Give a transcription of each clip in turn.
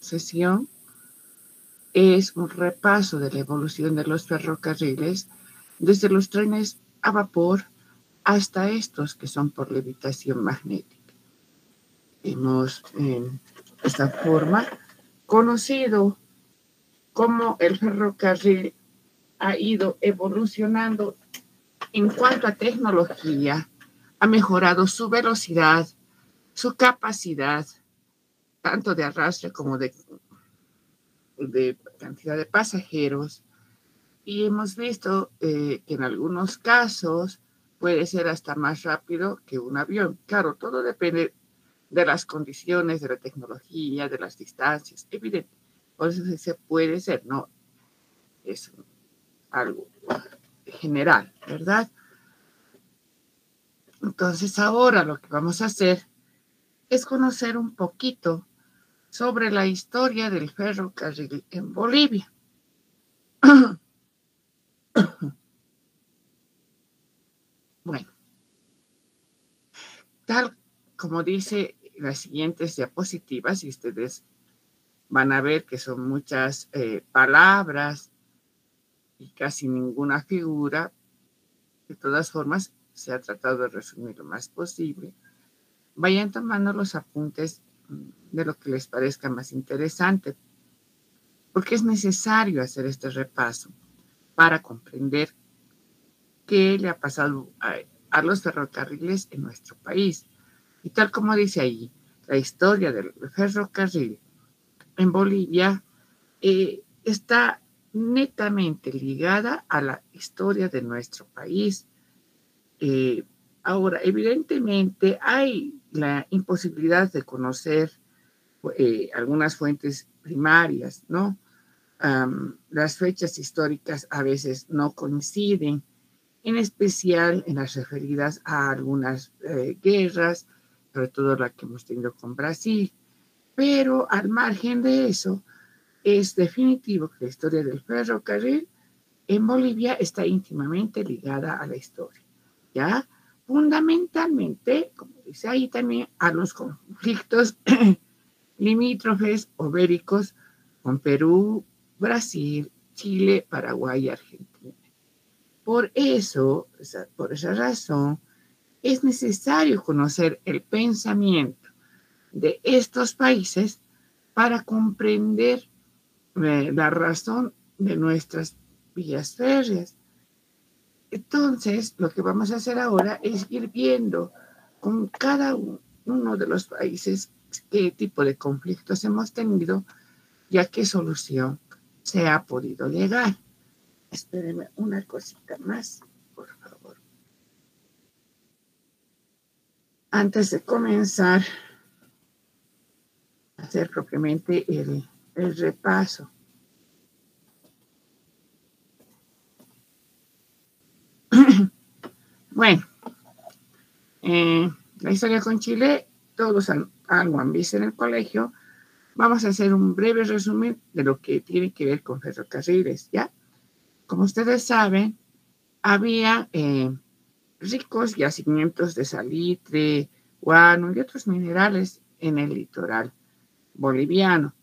sesión es un repaso de la evolución de los ferrocarriles desde los trenes a vapor hasta estos que son por levitación magnética. Hemos, en esta forma, conocido cómo el ferrocarril ha ido evolucionando en cuanto a tecnología, ha mejorado su velocidad, su capacidad, tanto de arrastre como de cantidad de pasajeros, y hemos visto que en algunos casos puede ser hasta más rápido que un avión. Claro, todo depende de las condiciones, de la tecnología, de las distancias, evidente. Por eso se puede ser, no es algo general, ¿verdad? Entonces ahora lo que vamos a hacer es conocer un poquito sobre la historia del ferrocarril en Bolivia. Bueno, tal como dice las siguientes diapositivas, y ustedes van a ver que son muchas palabras y casi ninguna figura, de todas formas se ha tratado de resumir lo más posible. Vayan tomando los apuntes de lo que les parezca más interesante, porque es necesario hacer este repaso para comprender qué le ha pasado a los ferrocarriles en nuestro país. Y tal como dice ahí, la historia del ferrocarril en Bolivia está netamente ligada a la historia de nuestro país. Ahora, evidentemente hay la imposibilidad de conocer algunas fuentes primarias, ¿no? Las fechas históricas a veces no coinciden, en especial en las referidas a algunas guerras, sobre todo la que hemos tenido con Brasil. Pero al margen de eso, es definitivo que la historia del ferrocarril en Bolivia está íntimamente ligada a la historia, ¿ya? Fundamentalmente, como dice ahí también, a los conflictos limítrofes o bélicos con Perú, Brasil, Chile, Paraguay y Argentina. Por eso, por esa razón, es necesario conocer el pensamiento de estos países para comprender la razón de nuestras vías férreas. Entonces, lo que vamos a hacer ahora es ir viendo con cada uno de los países qué tipo de conflictos hemos tenido y a qué solución se ha podido llegar. Espérenme una cosita más, por favor. Antes de comenzar a hacer propiamente el repaso. Bueno, la historia con Chile, todos algo han visto en el colegio. Vamos a hacer un breve resumen de lo que tiene que ver con ferrocarriles, ¿ya? Como ustedes saben, había ricos yacimientos de salitre, guano y otros minerales en el litoral boliviano.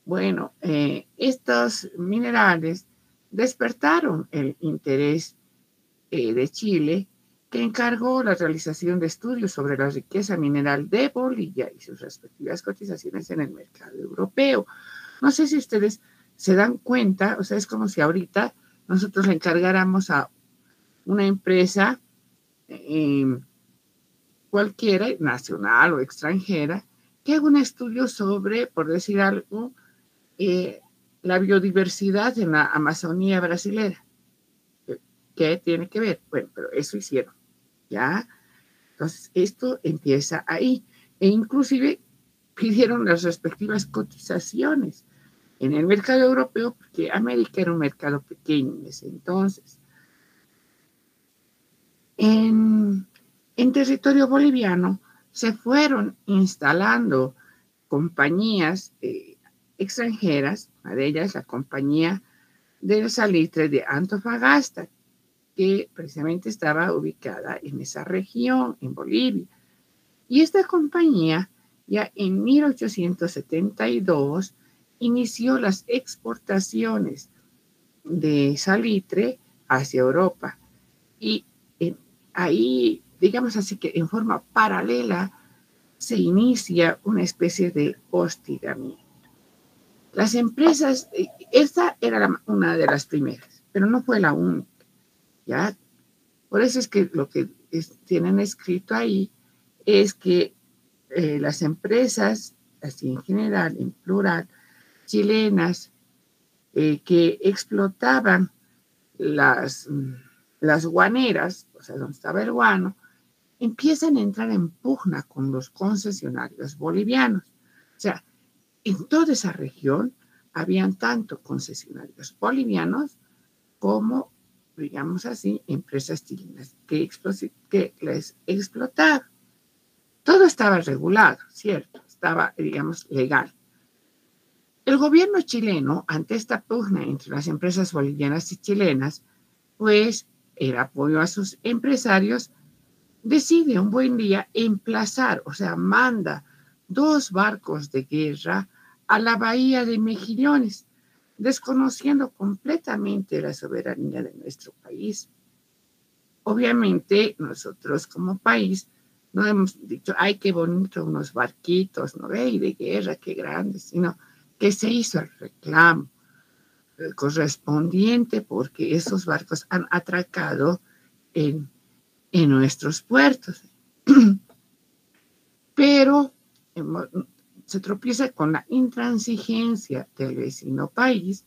Bueno, estos minerales despertaron el interés de Chile, que encargó la realización de estudios sobre la riqueza mineral de Bolivia y sus respectivas cotizaciones en el mercado europeo. No sé si ustedes se dan cuenta, o sea, es como si ahorita nosotros le encargáramos a una empresa cualquiera, nacional o extranjera, que haga un estudio sobre, por decir algo, la biodiversidad en la Amazonía brasilera. ¿Qué tiene que ver? Bueno, pero eso hicieron, ¿ya? Entonces, esto empieza ahí. E inclusive pidieron las respectivas cotizaciones en el mercado europeo, porque América era un mercado pequeño en ese entonces. En territorio boliviano se fueron instalando compañías extranjeras, una de ellas la compañía del salitre de Antofagasta, que precisamente estaba ubicada en esa región, en Bolivia. Y esta compañía, ya en 1872, inició las exportaciones de salitre hacia Europa. Y ahí, digamos así que en forma paralela, se inicia una especie de hostigamiento. Las empresas, esta era una de las primeras, pero no fue la única, ¿ya? Por eso es que lo que tienen escrito ahí es que las empresas, así en general, en plural, chilenas, que explotaban las guaneras, o sea, donde estaba el guano, empiezan a entrar en pugna con los concesionarios bolivianos. O sea, en toda esa región habían tanto concesionarios bolivianos como, digamos así, empresas chilenas que les explotaban. Todo estaba regulado, ¿cierto? Estaba, digamos, legal. El gobierno chileno, ante esta pugna entre las empresas bolivianas y chilenas, pues el apoyo a sus empresarios, decide un buen día emplazar, o sea, manda 2 barcos de guerra a la bahía de Mejillones, desconociendo completamente la soberanía de nuestro país. Obviamente, nosotros como país no hemos dicho, ay, qué bonito unos barquitos, ¿no ve? Y de guerra, qué grandes, sino que se hizo el reclamo correspondiente porque esos barcos han atracado en nuestros puertos. Pero se tropieza con la intransigencia del vecino país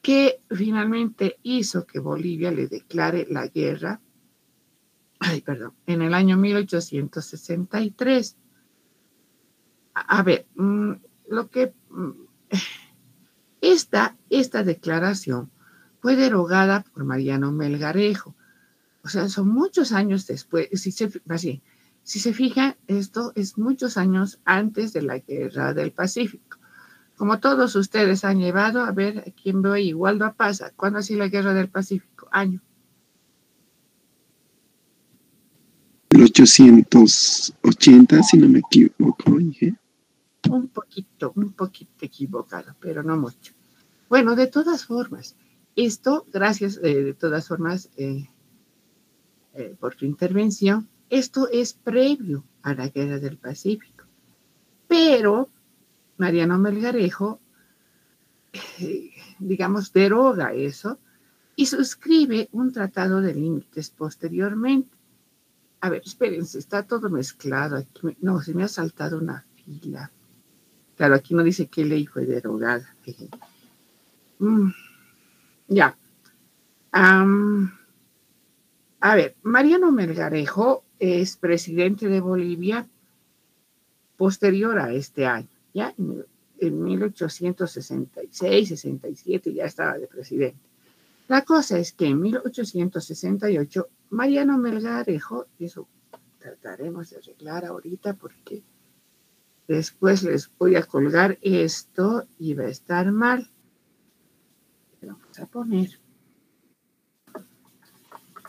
que finalmente hizo que Bolivia le declare la guerra, en el año 1863. A ver, lo que esta declaración fue derogada por Mariano Melgarejo. O sea, son muchos años después, si se fija, esto es muchos años antes de la Guerra del Pacífico. Como todos ustedes han llevado, a ver, a quién veo ahí, Waldo Apaza, ¿cuándo ha sido la Guerra del Pacífico? Año. 1880, si no me equivoco, dije. Un poquito equivocado, pero no mucho. Bueno, de todas formas, esto, gracias de todas formas por tu intervención, esto es previo a la Guerra del Pacífico. Pero Mariano Melgarejo, digamos, deroga eso y suscribe un tratado de límites posteriormente. A ver, espérense, está todo mezclado. Aquí no, se me ha saltado una fila. Claro, aquí no dice qué ley fue derogada. Ya. A ver, Mariano Melgarejo es presidente de Bolivia posterior a este año, ¿ya? En 1866, 67 ya estaba de presidente. La cosa es que en 1868, Mariano Melgarejo, y eso trataremos de arreglar ahorita porque después les voy a colgar esto y va a estar mal. Vamos a poner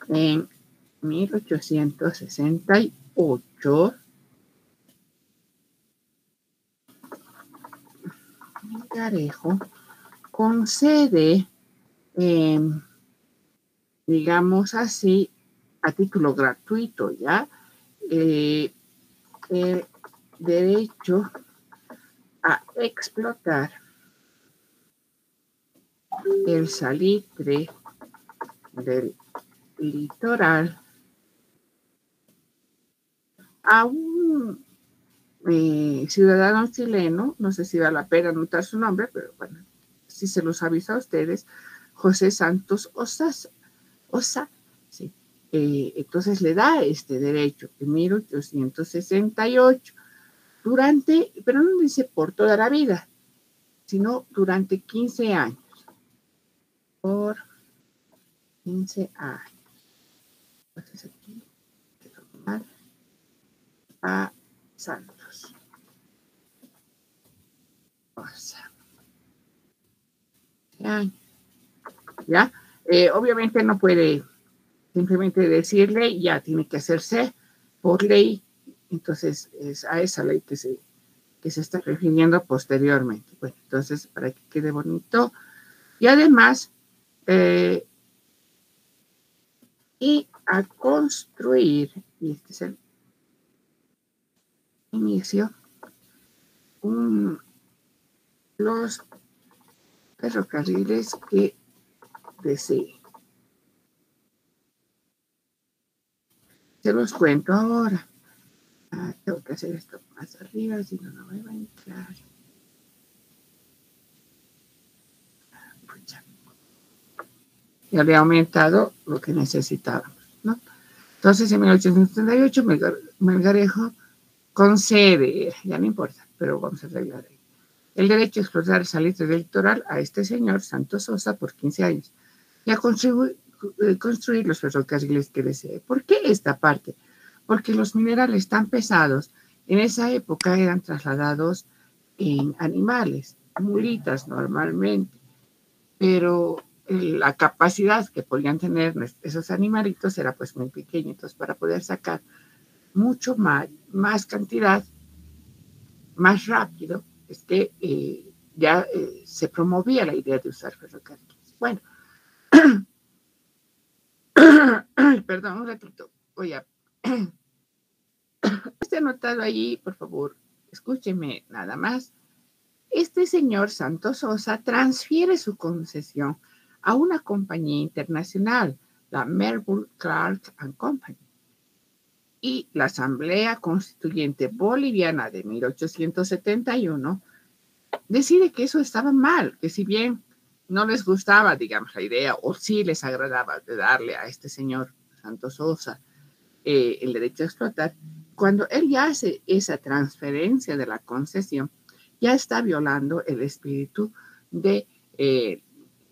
en 1868, Melgarejo concede, digamos así, a título gratuito, ¿ya? El derecho a explotar el salitre del litoral a un ciudadano chileno, no sé si vale la pena anotar su nombre, pero bueno, si se los avisa a ustedes, José Santos Osa, sí. Entonces le da este derecho en 1868, pero no dice por toda la vida, sino durante 15 años. Por 15 años. Entonces aquí, a Santos. ¿Ya? Obviamente no puede simplemente decirle, ya tiene que hacerse por ley. Entonces es a esa ley que se que se está refiriendo posteriormente. Bueno, entonces, para que quede bonito. Y además, y a construir, y este es el inicio, los ferrocarriles que desee. Se los cuento ahora. Tengo que hacer esto más arriba, si no, no me va a entrar. Ya había aumentado lo que necesitábamos, ¿no? Entonces, en 1878, Melgarejo concede, ya no importa, pero vamos a arreglar ahí, el derecho a explotar el salitre del litoral a este señor, Santos Sosa, por 15 años, y a construir los ferrocarriles que desee. ¿Por qué esta parte? Porque los minerales tan pesados en esa época eran trasladados en animales, mulitas normalmente, pero la capacidad que podían tener esos animalitos era pues muy pequeña. Entonces, para poder sacar mucho más cantidad, más rápido, es que ya se promovía la idea de usar ferrocarriles. Bueno, perdón, un ratito, voy a... Está anotado ahí, por favor, escúcheme nada más. Este señor Santos Sosa transfiere su concesión a una compañía internacional, la Melbourne Clark and Company, y la Asamblea Constituyente Boliviana de 1871 decide que eso estaba mal, que si bien no les gustaba, digamos, la idea, o sí les agradaba de darle a este señor Santos Sosa el derecho a explotar, cuando él ya hace esa transferencia de la concesión, ya está violando el espíritu de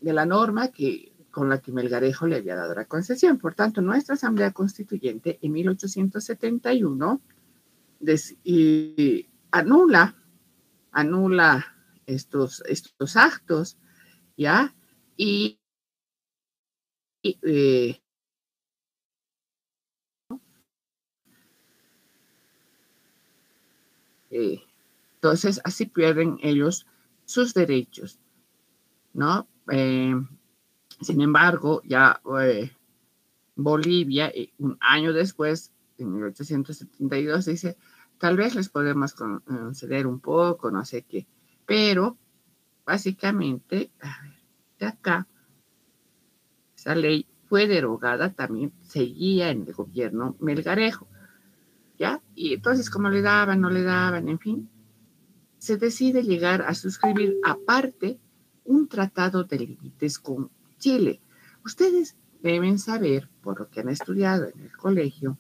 la norma con la que Melgarejo le había dado la concesión. Por tanto, nuestra Asamblea Constituyente en 1871 anula estos actos, ¿ya? Y entonces así pierden ellos sus derechos, ¿no? Sin embargo, ya Bolivia, un año después, en 1872, dice, tal vez les podemos conceder un poco, no sé qué, pero básicamente, a ver, de acá, esa ley fue derogada, también seguía en el gobierno Melgarejo, ¿ya? Y entonces, como le daban, no le daban, en fin, se decide llegar a suscribir aparte un tratado de límites con Chile. Ustedes deben saber, por lo que han estudiado en el colegio,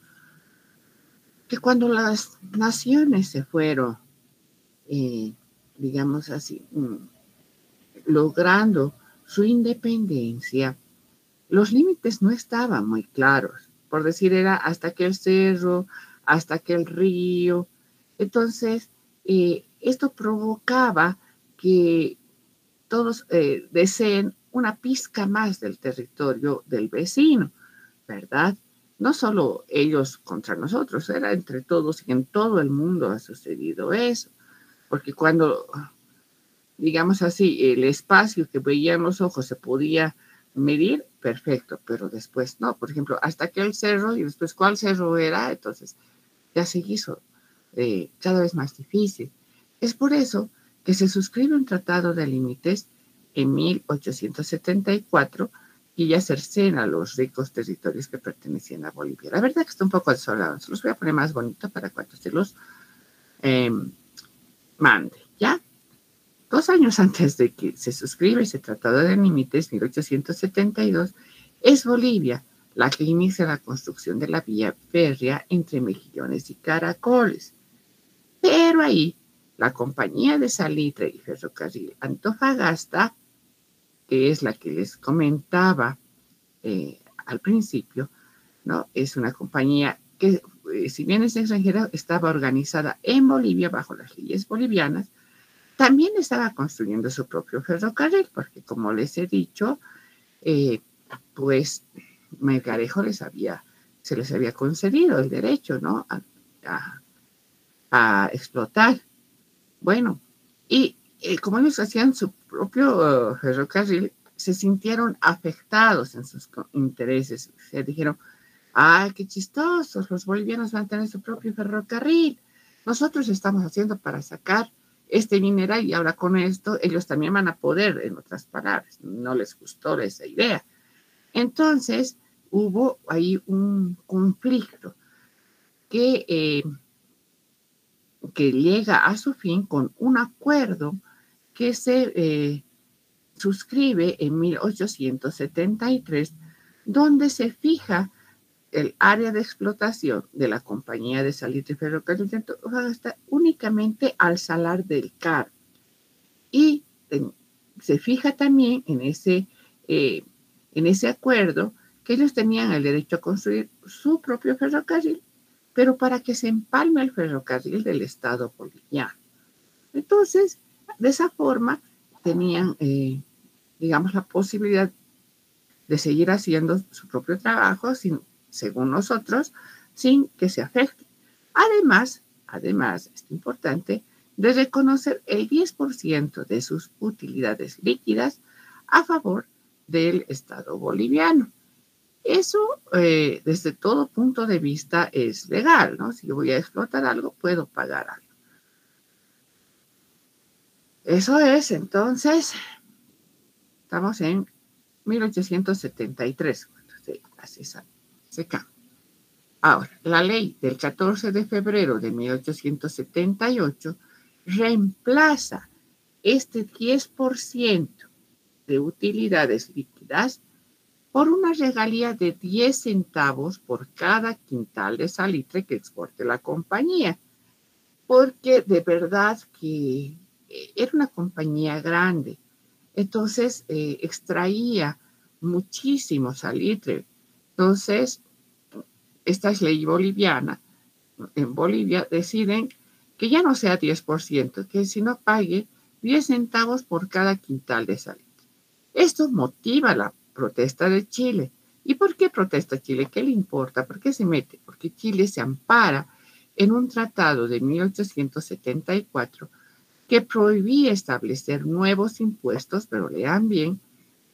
que cuando las naciones se fueron, digamos así, logrando su independencia, los límites no estaban muy claros. Por decir, era hasta aquel cerro, hasta aquel río. Entonces, esto provocaba que todos deseen una pizca más del territorio del vecino, ¿verdad? No solo ellos contra nosotros, era entre todos y en todo el mundo ha sucedido eso, porque cuando, digamos así, el espacio que veían los ojos se podía medir, perfecto, pero después no, por ejemplo, hasta aquel cerro y después cuál cerro era, entonces ya se hizo cada vez más difícil. Es por eso que se suscribe un tratado de límites en 1874 y ya cercena los ricos territorios que pertenecían a Bolivia. La verdad que está un poco desolado, se los voy a poner más bonito para cuando se los mande, ¿ya? 2 años antes de que se suscriba ese tratado de límites, 1872, es Bolivia la que inicia la construcción de la vía férrea entre Mejillones y Caracoles. Pero ahí, la compañía de salitre y ferrocarril Antofagasta, que es la que les comentaba al principio, ¿no? Es una compañía que, si bien es extranjera, estaba organizada en Bolivia bajo las leyes bolivianas, también estaba construyendo su propio ferrocarril, porque como les he dicho, pues Melgarejo se les había concedido el derecho, ¿no? A explotar, Bueno, y como ellos hacían su propio ferrocarril, se sintieron afectados en sus intereses. Se dijeron, ¡ay, qué chistosos! Los bolivianos van a tener su propio ferrocarril. Nosotros estamos haciendo para sacar este mineral y ahora con esto ellos también van a poder, en otras palabras. No les gustó esa idea. Entonces hubo ahí un conflicto que llega a su fin con un acuerdo que se suscribe en 1873, donde se fija el área de explotación de la Compañía de Salitre y Ferrocarril de Antofagasta únicamente al Salar del Carmen. Y se fija también en ese acuerdo que ellos tenían el derecho a construir su propio ferrocarril, pero para que se empalme el ferrocarril del Estado boliviano. Entonces, de esa forma, tenían, digamos, la posibilidad de seguir haciendo su propio trabajo, según nosotros, sin que se afecte. Además, es importante de reconocer el 10% de sus utilidades líquidas a favor del Estado boliviano. Eso, desde todo punto de vista, es legal, ¿no? Si yo voy a explotar algo, puedo pagar algo. Eso es, entonces, estamos en 1873, cuando se hace ese cambio. Ahora, la ley del 14 de febrero de 1878 reemplaza este 10% de utilidades líquidas por una regalía de 10 centavos por cada quintal de salitre que exporte la compañía, porque de verdad que era una compañía grande, entonces extraía muchísimo salitre. Entonces, esta es ley boliviana. En Bolivia deciden que ya no sea 10%, que si no pague 10 centavos por cada quintal de salitre. Esto motiva la protesta de Chile. ¿Y por qué protesta Chile? ¿Qué le importa? ¿Por qué se mete? Porque Chile se ampara en un tratado de 1874 que prohibía establecer nuevos impuestos, pero lean bien,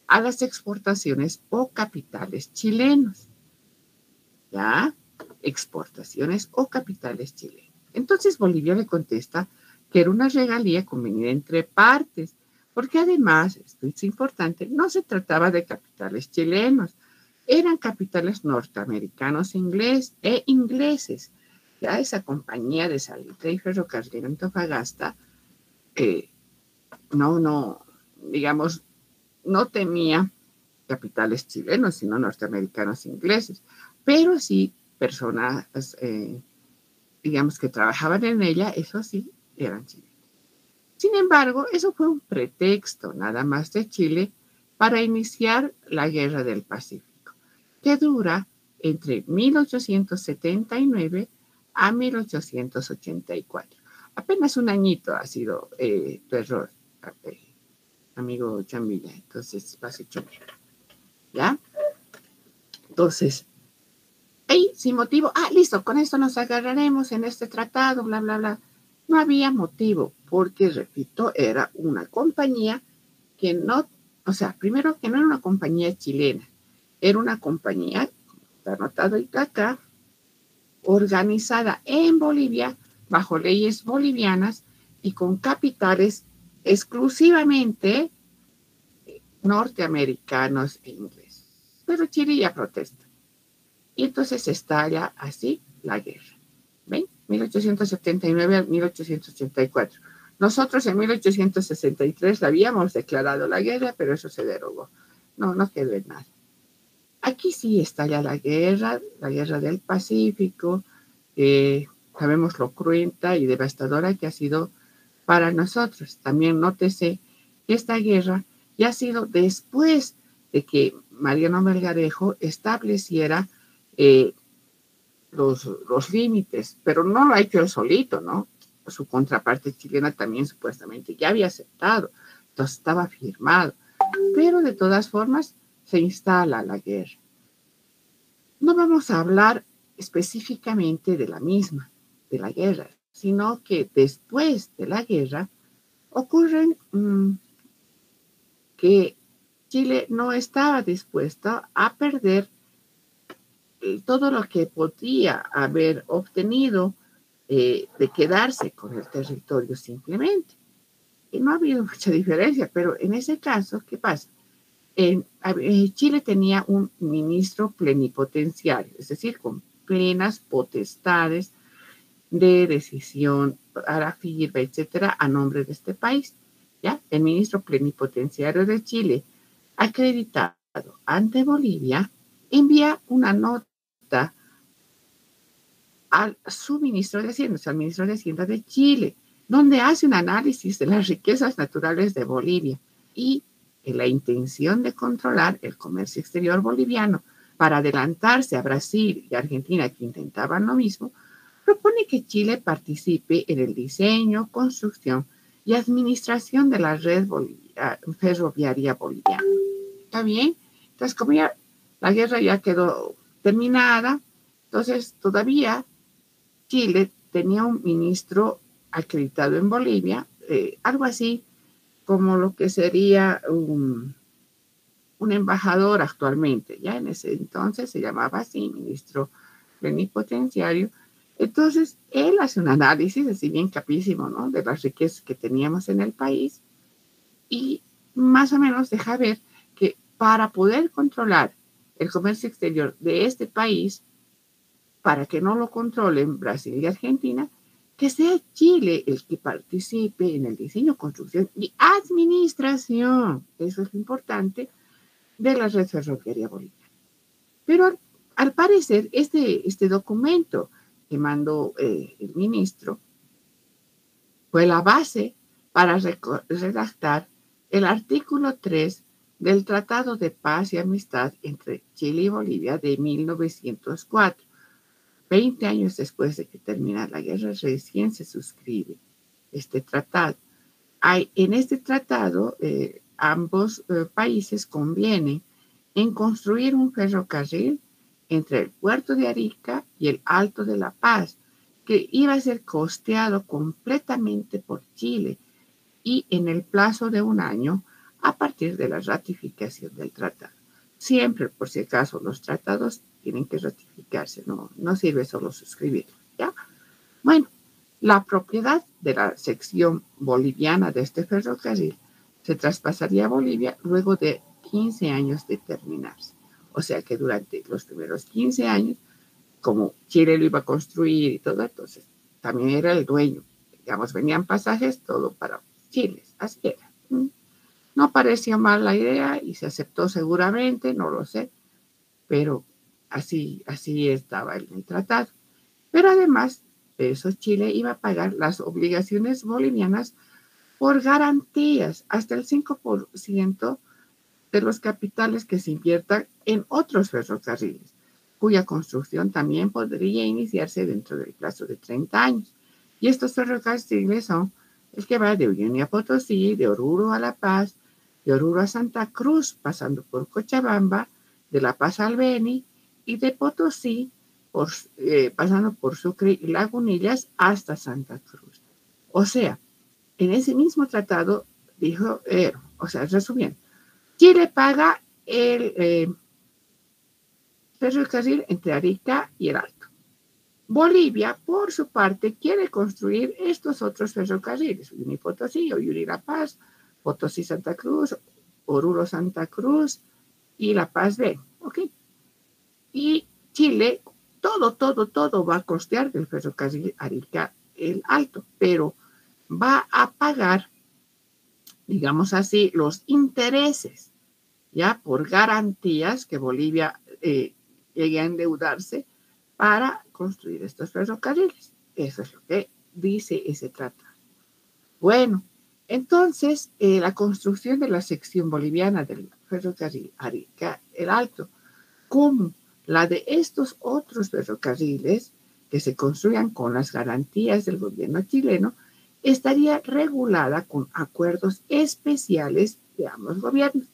a las exportaciones o capitales chilenos. ¿Ya? Exportaciones o capitales chilenos. Entonces Bolivia le contesta que era una regalía convenida entre partes, porque además, esto es importante, no se trataba de capitales chilenos, eran capitales norteamericanos e ingleses. Ya esa compañía de salitre y ferrocarril Antofagasta digamos, no tenía capitales chilenos, sino norteamericanos e ingleses, pero sí personas, digamos, que trabajaban en ella, eso sí, eran chilenos. Sin embargo, eso fue un pretexto nada más de Chile para iniciar la Guerra del Pacífico, que dura entre 1879 a 1884. Apenas un añito ha sido tu error, amigo Chamilla, entonces vas hecho bien. ¿Ya? Entonces, ahí sin motivo, listo, con esto nos agarraremos en este tratado, bla, bla, bla. No había motivo, porque, repito, era una compañía que no, o sea, primero que no era una compañía chilena, era una compañía, como está anotado acá, organizada en Bolivia bajo leyes bolivianas y con capitales exclusivamente norteamericanos e ingleses. Pero Chile ya protesta. Y entonces estalla así la guerra. ¿Ven? 1879 a 1884. Nosotros en 1863 habíamos declarado la guerra, pero eso se derogó. No quedó en nada. Aquí sí estalla la guerra del Pacífico. Sabemos lo cruenta y devastadora que ha sido para nosotros. También nótese que esta guerra ya ha sido después de que Mariano Melgarejo estableciera los límites, pero no lo ha hecho él solito, ¿no? Su contraparte chilena también supuestamente ya había aceptado, entonces estaba firmado, pero de todas formas se instala la guerra. No vamos a hablar específicamente de la misma, de la guerra, sino que después de la guerra ocurren que Chile no estaba dispuesto a perder todo lo que podía haber obtenido de quedarse con el territorio simplemente. Y no ha habido mucha diferencia, pero en ese caso, ¿qué pasa? Chile tenía un ministro plenipotenciario, es decir, con plenas potestades de decisión para firma, etcétera, a nombre de este país. ¿Ya? El ministro plenipotenciario de Chile, acreditado ante Bolivia, envía una nota al subministro de Hacienda, al ministro de Hacienda de Chile, donde hace un análisis de las riquezas naturales de Bolivia y en la intención de controlar el comercio exterior boliviano para adelantarse a Brasil y Argentina, que intentaban lo mismo, propone que Chile participe en el diseño, construcción y administración de la red ferroviaria boliviana. ¿Está bien? Entonces, como ya la guerra ya quedó terminada, entonces todavía Chile tenía un ministro acreditado en Bolivia, algo así como lo que sería un embajador actualmente. Ya en ese entonces se llamaba así, ministro plenipotenciario. Entonces, él hace un análisis, así bien capísimo, ¿no?, de las riquezas que teníamos en el país y más o menos deja ver que para poder controlar el comercio exterior de este país, para que no lo controlen Brasil y Argentina, que sea Chile el que participe en el diseño, construcción y administración, eso es lo importante, de la red ferroviaria boliviana. Pero al parecer este documento que mandó el ministro fue la base para redactar el artículo 3 del Tratado de Paz y Amistad entre Chile y Bolivia de 1904. 20 años después de que termina la guerra, recién se suscribe este tratado. En este tratado, ambos países convienen en construir un ferrocarril entre el puerto de Arica y el Alto de La Paz, que iba a ser costeado completamente por Chile y en el plazo de un año a partir de la ratificación del tratado. Siempre, por si acaso, los tratados tienen que ratificarse, no sirve solo suscribirlo, ¿ya? Bueno, la propiedad de la sección boliviana de este ferrocarril se traspasaría a Bolivia luego de 15 años de terminarse. O sea que durante los primeros 15 años, como Chile lo iba a construir y todo, entonces también era el dueño. Digamos, venían pasajes, todo para Chile, así era. No parecía mal la idea y se aceptó seguramente, no lo sé, pero así estaba en el tratado. Pero además de eso, Chile iba a pagar las obligaciones bolivianas por garantías hasta el 5% de los capitales que se inviertan en otros ferrocarriles, cuya construcción también podría iniciarse dentro del plazo de 30 años. Y estos ferrocarriles son el que va de Uyuni a Potosí, de Oruro a La Paz, de Oruro a Santa Cruz, pasando por Cochabamba, de La Paz al Beni, y de Potosí, pasando por Sucre y Lagunillas hasta Santa Cruz. O sea, en ese mismo tratado dijo, resumiendo, Chile paga el ferrocarril entre Arica y el Alto. Bolivia, por su parte, quiere construir estos otros ferrocarriles, Uyuni Potosí, Uyuni La Paz, Potosí Santa Cruz, Oruro Santa Cruz y La Paz B. ¿Ok? Y Chile, todo va a costear del ferrocarril Arica el Alto, pero va a pagar, digamos así, los intereses, ya por garantías que Bolivia llegue a endeudarse para construir estos ferrocarriles. Eso es lo que dice ese tratado. Bueno, entonces la construcción de la sección boliviana del ferrocarril Arica el Alto, como la de estos otros ferrocarriles que se construyan con las garantías del gobierno chileno, estaría regulada con acuerdos especiales de ambos gobiernos,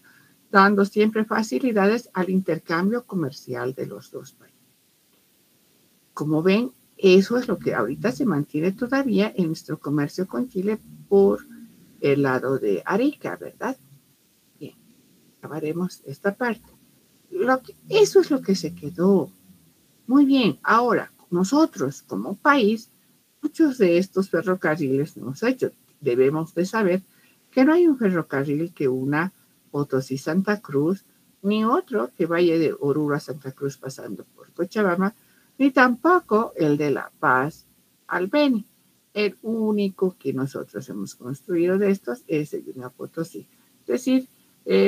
dando siempre facilidades al intercambio comercial de los dos países. Como ven, Eso es lo que ahorita se mantiene todavía en nuestro comercio con Chile por el lado de Arica, ¿verdad? Bien, acabaremos esta parte. Eso es lo que se quedó. Muy bien, ahora nosotros como país, muchos de estos ferrocarriles no hemos hecho. Debemos de saber que no hay un ferrocarril que una Potosí-Santa Cruz, ni otro que vaya de Oruro a Santa Cruz pasando por Cochabamba, ni tampoco el de La Paz al Beni. El único que nosotros hemos construido de estos es el de una Potosí. Es decir,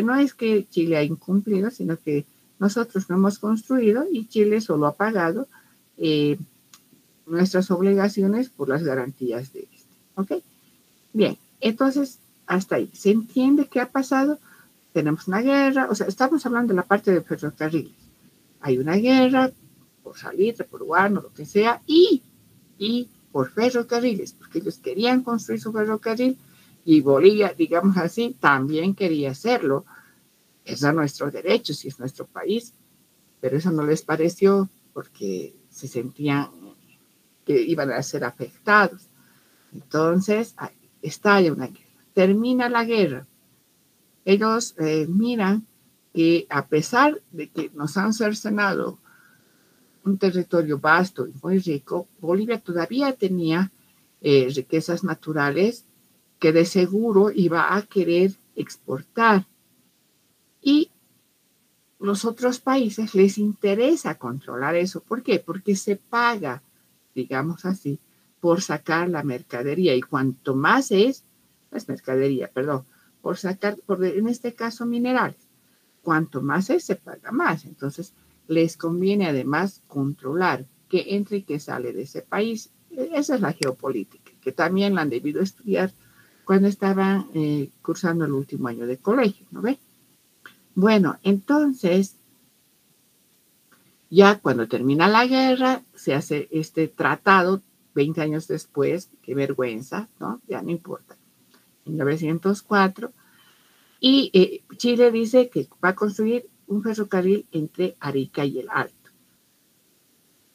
no es que Chile ha incumplido, sino que nosotros no hemos construido y Chile solo ha pagado nuestras obligaciones por las garantías de este. ¿Ok? Bien, entonces, hasta ahí. ¿Se entiende qué ha pasado? Tenemos una guerra, o sea, estamos hablando de la parte de ferrocarriles. Hay una guerra por Salitre, por Guano, lo que sea, y por ferrocarriles, porque ellos querían construir su ferrocarril y Bolivia, digamos así, también quería hacerlo. Es a nuestro derecho, si es nuestro país, pero eso no les pareció porque se sentían que iban a ser afectados. Entonces, estalla una guerra. Termina la guerra. Ellos miran que a pesar de que nos han cercenado un territorio vasto y muy rico, Bolivia todavía tenía riquezas naturales que de seguro iba a querer exportar. Y los otros países les interesa controlar eso. ¿Por qué? Porque se paga, digamos así, por sacar la mercadería. Y cuanto más es mercadería, perdón, por sacar, en este caso, minerales. Cuanto más es, se paga más. Entonces, les conviene además controlar qué entra y qué sale de ese país. Esa es la geopolítica, que también la han debido estudiar cuando estaban cursando el último año de colegio, ¿no ve? Bueno, entonces, ya cuando termina la guerra, se hace este tratado 20 años después, qué vergüenza, ¿no? Ya no importa. En 1904, y Chile dice que va a construir un ferrocarril entre Arica y el Alto,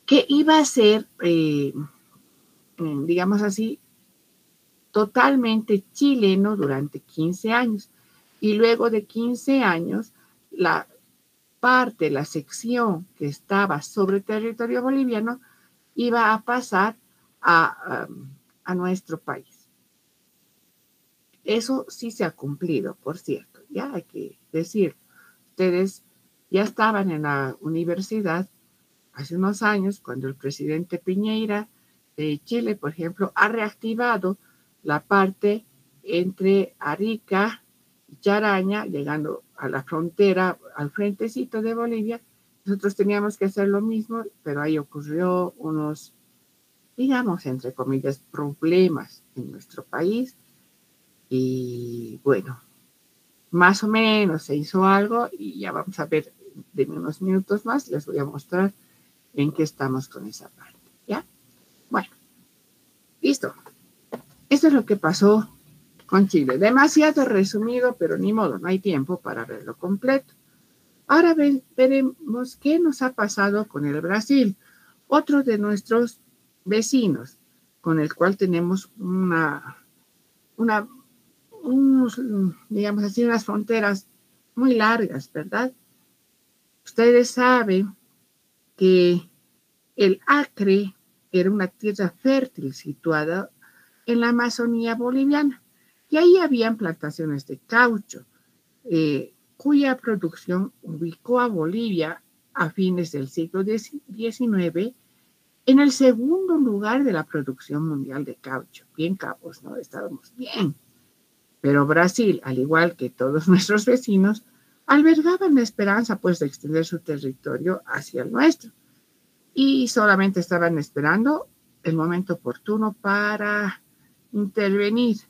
que iba a ser, digamos así, totalmente chileno durante 15 años. Y luego de 15 años, la sección que estaba sobre territorio boliviano iba a pasar a nuestro país. Eso sí se ha cumplido, por cierto, ya hay que decir. Ustedes ya estaban en la universidad hace unos años cuando el presidente Piñera de Chile, por ejemplo, ha reactivado la parte entre Arica y Charaña, llegando a la frontera, al frentecito de Bolivia. Nosotros teníamos que hacer lo mismo, pero ahí ocurrió unos, digamos, entre comillas, problemas en nuestro país. Y bueno, más o menos se hizo algo y ya vamos a ver, de unos minutos más les voy a mostrar en qué estamos con esa parte. ¿Ya? Bueno, listo. Esto es lo que pasó con Chile. Demasiado resumido, pero ni modo, no hay tiempo para verlo completo. Ahora veremos qué nos ha pasado con el Brasil, otro de nuestros vecinos, con el cual tenemos digamos así, unas fronteras muy largas, ¿verdad? Ustedes saben que el Acre era una tierra fértil situada en la Amazonía boliviana y ahí habían plantaciones de caucho, cuya producción ubicó a Bolivia a fines del siglo XIX en el segundo lugar de la producción mundial de caucho. Bien, cabos, ¿no? Estábamos bien. Pero Brasil, al igual que todos nuestros vecinos, albergaban la esperanza pues de extender su territorio hacia el nuestro y solamente estaban esperando el momento oportuno para intervenir.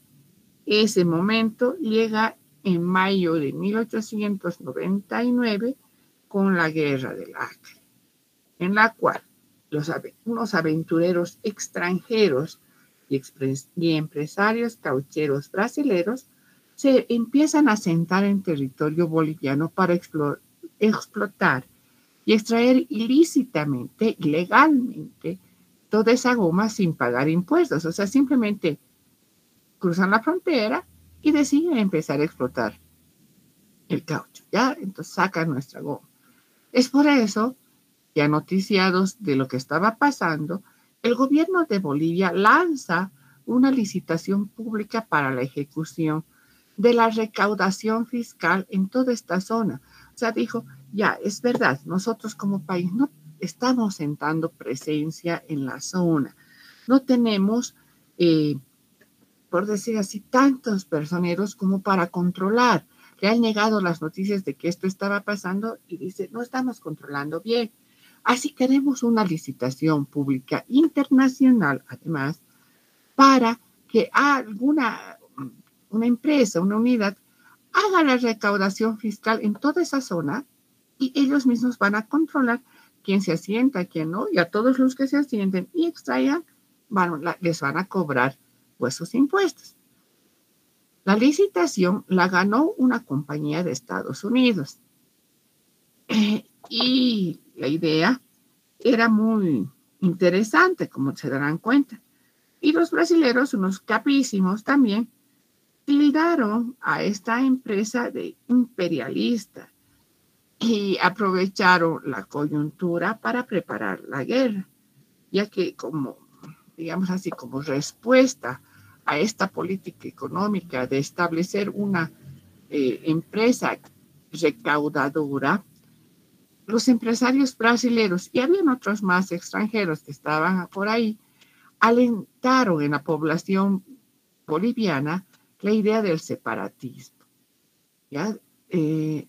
Ese momento llega en mayo de 1899 con la Guerra del Acre, en la cual unos aventureros extranjeros y empresarios caucheros brasileros se empiezan a sentar en territorio boliviano para explotar y extraer ilícitamente, ilegalmente, toda esa goma sin pagar impuestos. O sea, simplemente cruzan la frontera y deciden empezar a explotar el caucho, ¿ya? Entonces sacan nuestra goma. Es por eso que, noticiados de lo que estaba pasando, el gobierno de Bolivia lanza una licitación pública para la ejecución de la recaudación fiscal en toda esta zona. O sea, dijo, ya, es verdad, nosotros como país no estamos sentando presencia en la zona, no tenemos, por decir así, tantos personeros como para controlar. Le han llegado las noticias de que esto estaba pasando y dice, no estamos controlando bien. Así queremos una licitación pública internacional, además, para que una empresa, una unidad, haga la recaudación fiscal en toda esa zona y ellos mismos van a controlar quién se asienta, quién no, y a todos los que se asienten y extraigan, les van a cobrar pues sus impuestos. La licitación la ganó una compañía de Estados Unidos y la idea era muy interesante, como se darán cuenta. Y los brasileños, unos capísimos también, tildaron a esta empresa de imperialista y aprovecharon la coyuntura para preparar la guerra, ya que como, digamos así, como respuesta a esta política económica de establecer una empresa recaudadora, los empresarios brasileños, y habían otros más extranjeros que estaban por ahí, alentaron en la población boliviana la idea del separatismo, ¿ya?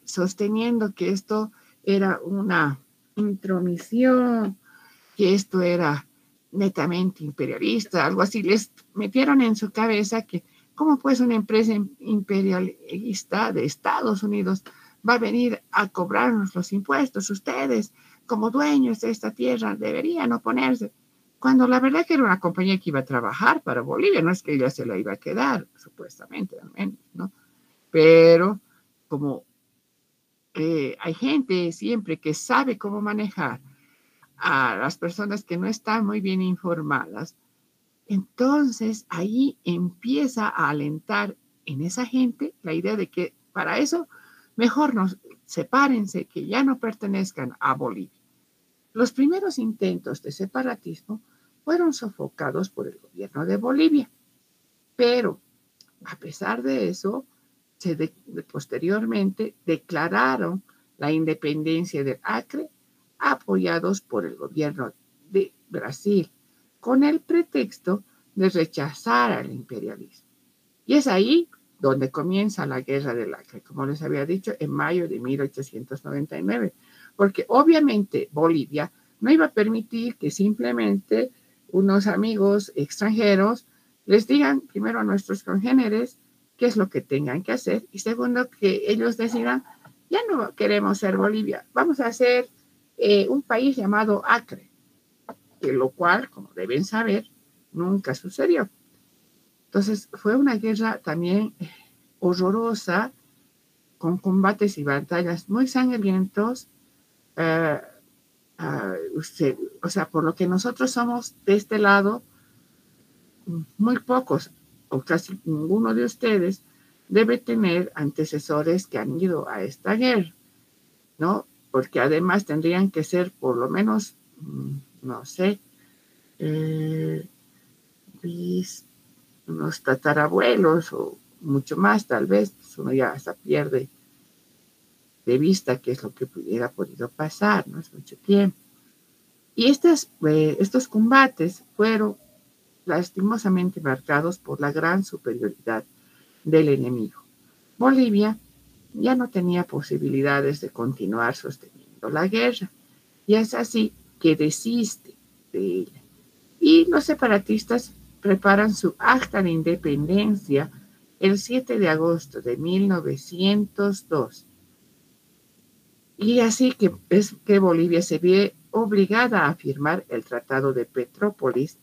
Sosteniendo que esto era una intromisión, que esto era netamente imperialista, algo así. Les metieron en su cabeza que, ¿cómo pues una empresa imperialista de Estados Unidos va a venir a cobrarnos los impuestos? Ustedes, como dueños de esta tierra, deberían oponerse. Cuando la verdad que era una compañía que iba a trabajar para Bolivia, no es que ella se la iba a quedar, supuestamente, al menos, ¿no? Pero como hay gente siempre que sabe cómo manejar a las personas que no están muy bien informadas, entonces ahí empieza a alentar en esa gente la idea de que para eso mejor nos sepárense, que ya no pertenezcan a Bolivia. Los primeros intentos de separatismo fueron sofocados por el gobierno de Bolivia, pero a pesar de eso, posteriormente declararon la independencia del Acre, apoyados por el gobierno de Brasil, con el pretexto de rechazar al imperialismo. Y es ahí donde comienza la guerra del Acre, como les había dicho, en mayo de 1899, porque obviamente Bolivia no iba a permitir que simplemente unos amigos extranjeros les digan primero a nuestros congéneres qué es lo que tengan que hacer y segundo que ellos decidan, ya no queremos ser Bolivia, vamos a ser un país llamado Acre, que lo cual, como deben saber, nunca sucedió. Entonces fue una guerra también horrorosa, con combates y batallas muy sangrientos. O sea, por lo que nosotros somos de este lado, muy pocos o casi ninguno de ustedes debe tener antecesores que han ido a esta guerra, ¿no? Porque además tendrían que ser por lo menos, no sé, unos tatarabuelos o mucho más, tal vez, pues uno ya hasta pierde de vista qué es lo que hubiera podido pasar, no es mucho tiempo. Y estos combates fueron lastimosamente marcados por la gran superioridad del enemigo. Bolivia ya no tenía posibilidades de continuar sosteniendo la guerra, y es así que desiste de ella. Y los separatistas preparan su acta de independencia el 7 de agosto de 1902. Y así que es que Bolivia se ve obligada a firmar el Tratado de Petrópolis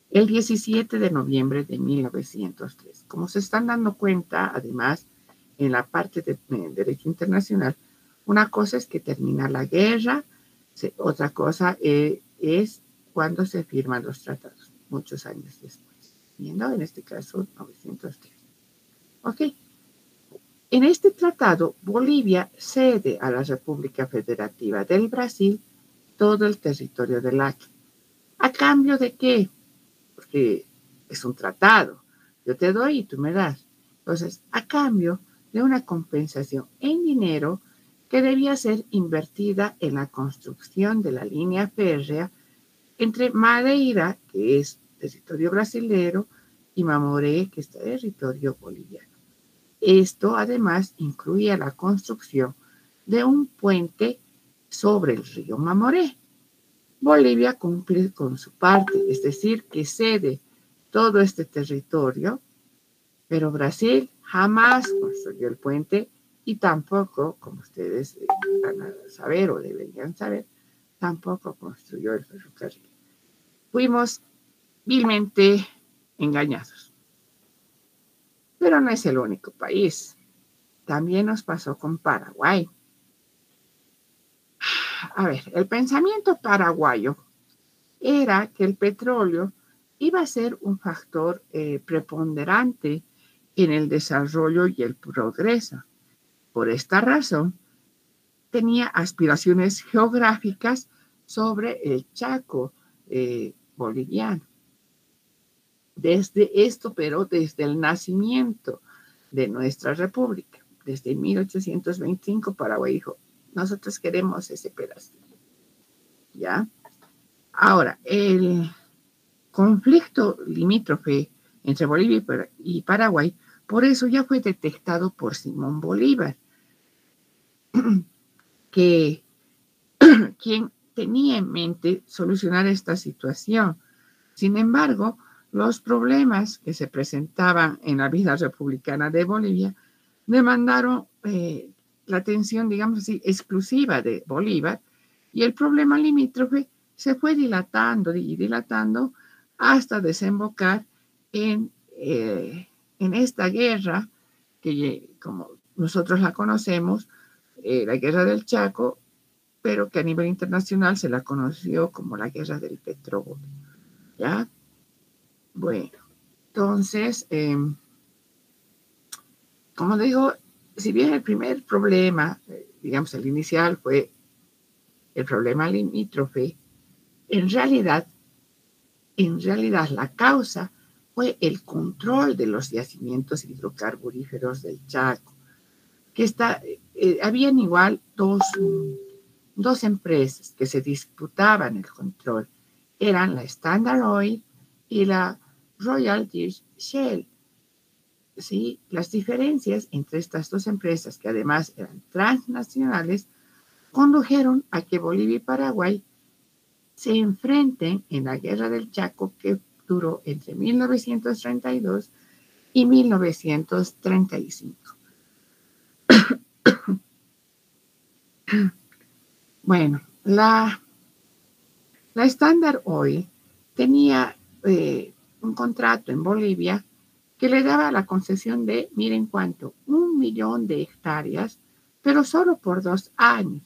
el 17 de noviembre de 1903. Como se están dando cuenta, además, en la parte de derecho internacional, una cosa es que termina la guerra, otra cosa es cuando se firman los tratados, muchos años después, ¿no? En este caso, 903. ¿Ok? En este tratado, Bolivia cede a la República Federativa del Brasil todo el territorio del Acre. ¿A cambio de qué? Porque es un tratado. Yo te doy y tú me das. Entonces, a cambio de una compensación en dinero que debía ser invertida en la construcción de la línea férrea entre Madeira, que es territorio brasilero, y Mamoré, que es territorio boliviano. Esto además incluía la construcción de un puente sobre el río Mamoré. Bolivia cumple con su parte, es decir, que cede todo este territorio, pero Brasil jamás construyó el puente y tampoco, como ustedes van a saber o deberían saber, tampoco construyó el ferrocarril. Fuimos vilmente engañados. Pero no es el único país. También nos pasó con Paraguay. A ver, el pensamiento paraguayo era que el petróleo iba a ser un factor preponderante en el desarrollo y el progreso. Por esta razón, tenía aspiraciones geográficas sobre el Chaco boliviano. Desde esto, pero desde el nacimiento de nuestra república, desde 1825, Paraguay dijo, nosotros queremos ese pedacito. ¿Ya? Ahora, el conflicto limítrofe entre Bolivia y Paraguay, por eso ya fue detectado por Simón Bolívar, que quien tenía en mente solucionar esta situación. Sin embargo, los problemas que se presentaban en la vida republicana de Bolivia demandaron la atención, digamos así, exclusiva de Bolívar, y el problema limítrofe se fue dilatando y dilatando hasta desembocar en esta guerra que, como nosotros la conocemos, la guerra del Chaco, pero que a nivel internacional se la conoció como la guerra del petróleo. ¿Ya? Bueno, entonces, como digo, si bien el primer problema, digamos el inicial, fue el problema limítrofe, en realidad la causa fue el control de los yacimientos hidrocarburíferos del Chaco, que habían igual dos empresas que se disputaban el control. Eran la Standard Oil y la Royal Dutch Shell. ¿Sí? Las diferencias entre estas dos empresas, que además eran transnacionales, condujeron a que Bolivia y Paraguay se enfrenten en la Guerra del Chaco, que duró entre 1932 y 1935. Bueno, la Standard Oil tenía un contrato en Bolivia que le daba la concesión de, miren cuánto, 1 millón de hectáreas, pero solo por 2 años.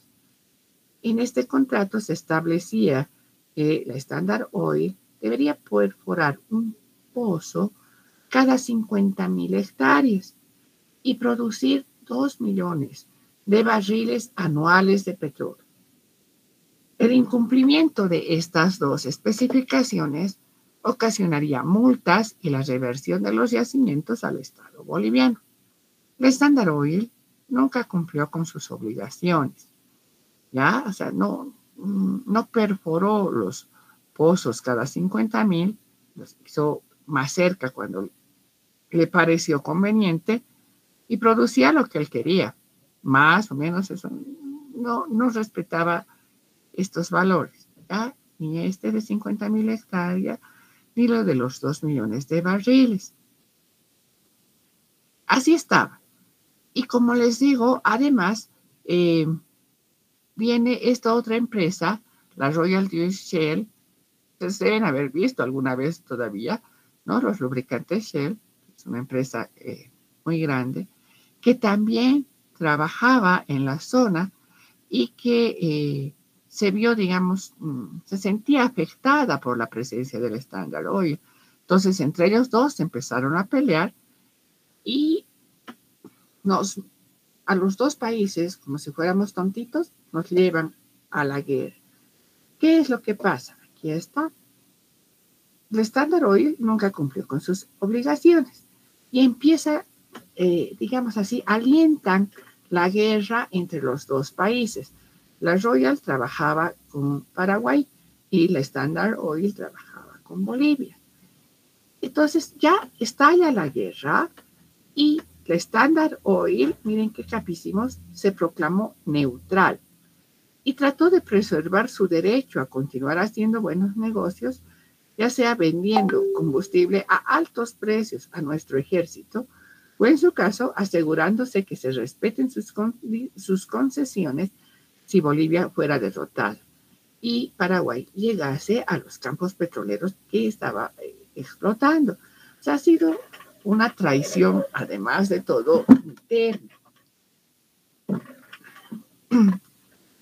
En este contrato se establecía que la Standard Oil debería perforar un pozo cada 50,000 hectáreas y producir 2 millones de barriles anuales de petróleo. El incumplimiento de estas dos especificaciones ocasionaría multas y la reversión de los yacimientos al Estado boliviano. La Standard Oil nunca cumplió con sus obligaciones, ¿ya? O sea, no perforó los pozos cada 50,000, los hizo más cerca cuando le pareció conveniente y producía lo que él quería. Más o menos eso no respetaba estos valores, ¿ya? Ni este de 50,000 hectáreas, ni lo de los 2 millones de barriles. Así estaba. Y como les digo, además, viene esta otra empresa, la Royal Dutch Shell, ustedes deben haber visto alguna vez todavía, ¿no? Los lubricantes Shell, es una empresa muy grande, que también trabajaba en la zona y que se vio, digamos, se sentía afectada por la presencia del Standard Oil. Entonces, entre ellos dos se empezaron a pelear y a los dos países, como si fuéramos tontitos, nos llevan a la guerra. ¿Qué es lo que pasa? Aquí está. El Standard Oil nunca cumplió con sus obligaciones y empieza, digamos así, alientan la guerra entre los dos países. La Royal trabajaba con Paraguay y la Standard Oil trabajaba con Bolivia. Entonces ya estalla la guerra y la Standard Oil, miren qué capísimos, se proclamó neutral y trató de preservar su derecho a continuar haciendo buenos negocios, ya sea vendiendo combustible a altos precios a nuestro ejército, o en su caso asegurándose que se respeten sus concesiones si Bolivia fuera derrotada y Paraguay llegase a los campos petroleros que estaba explotando. O sea, ha sido una traición, además de todo, interna.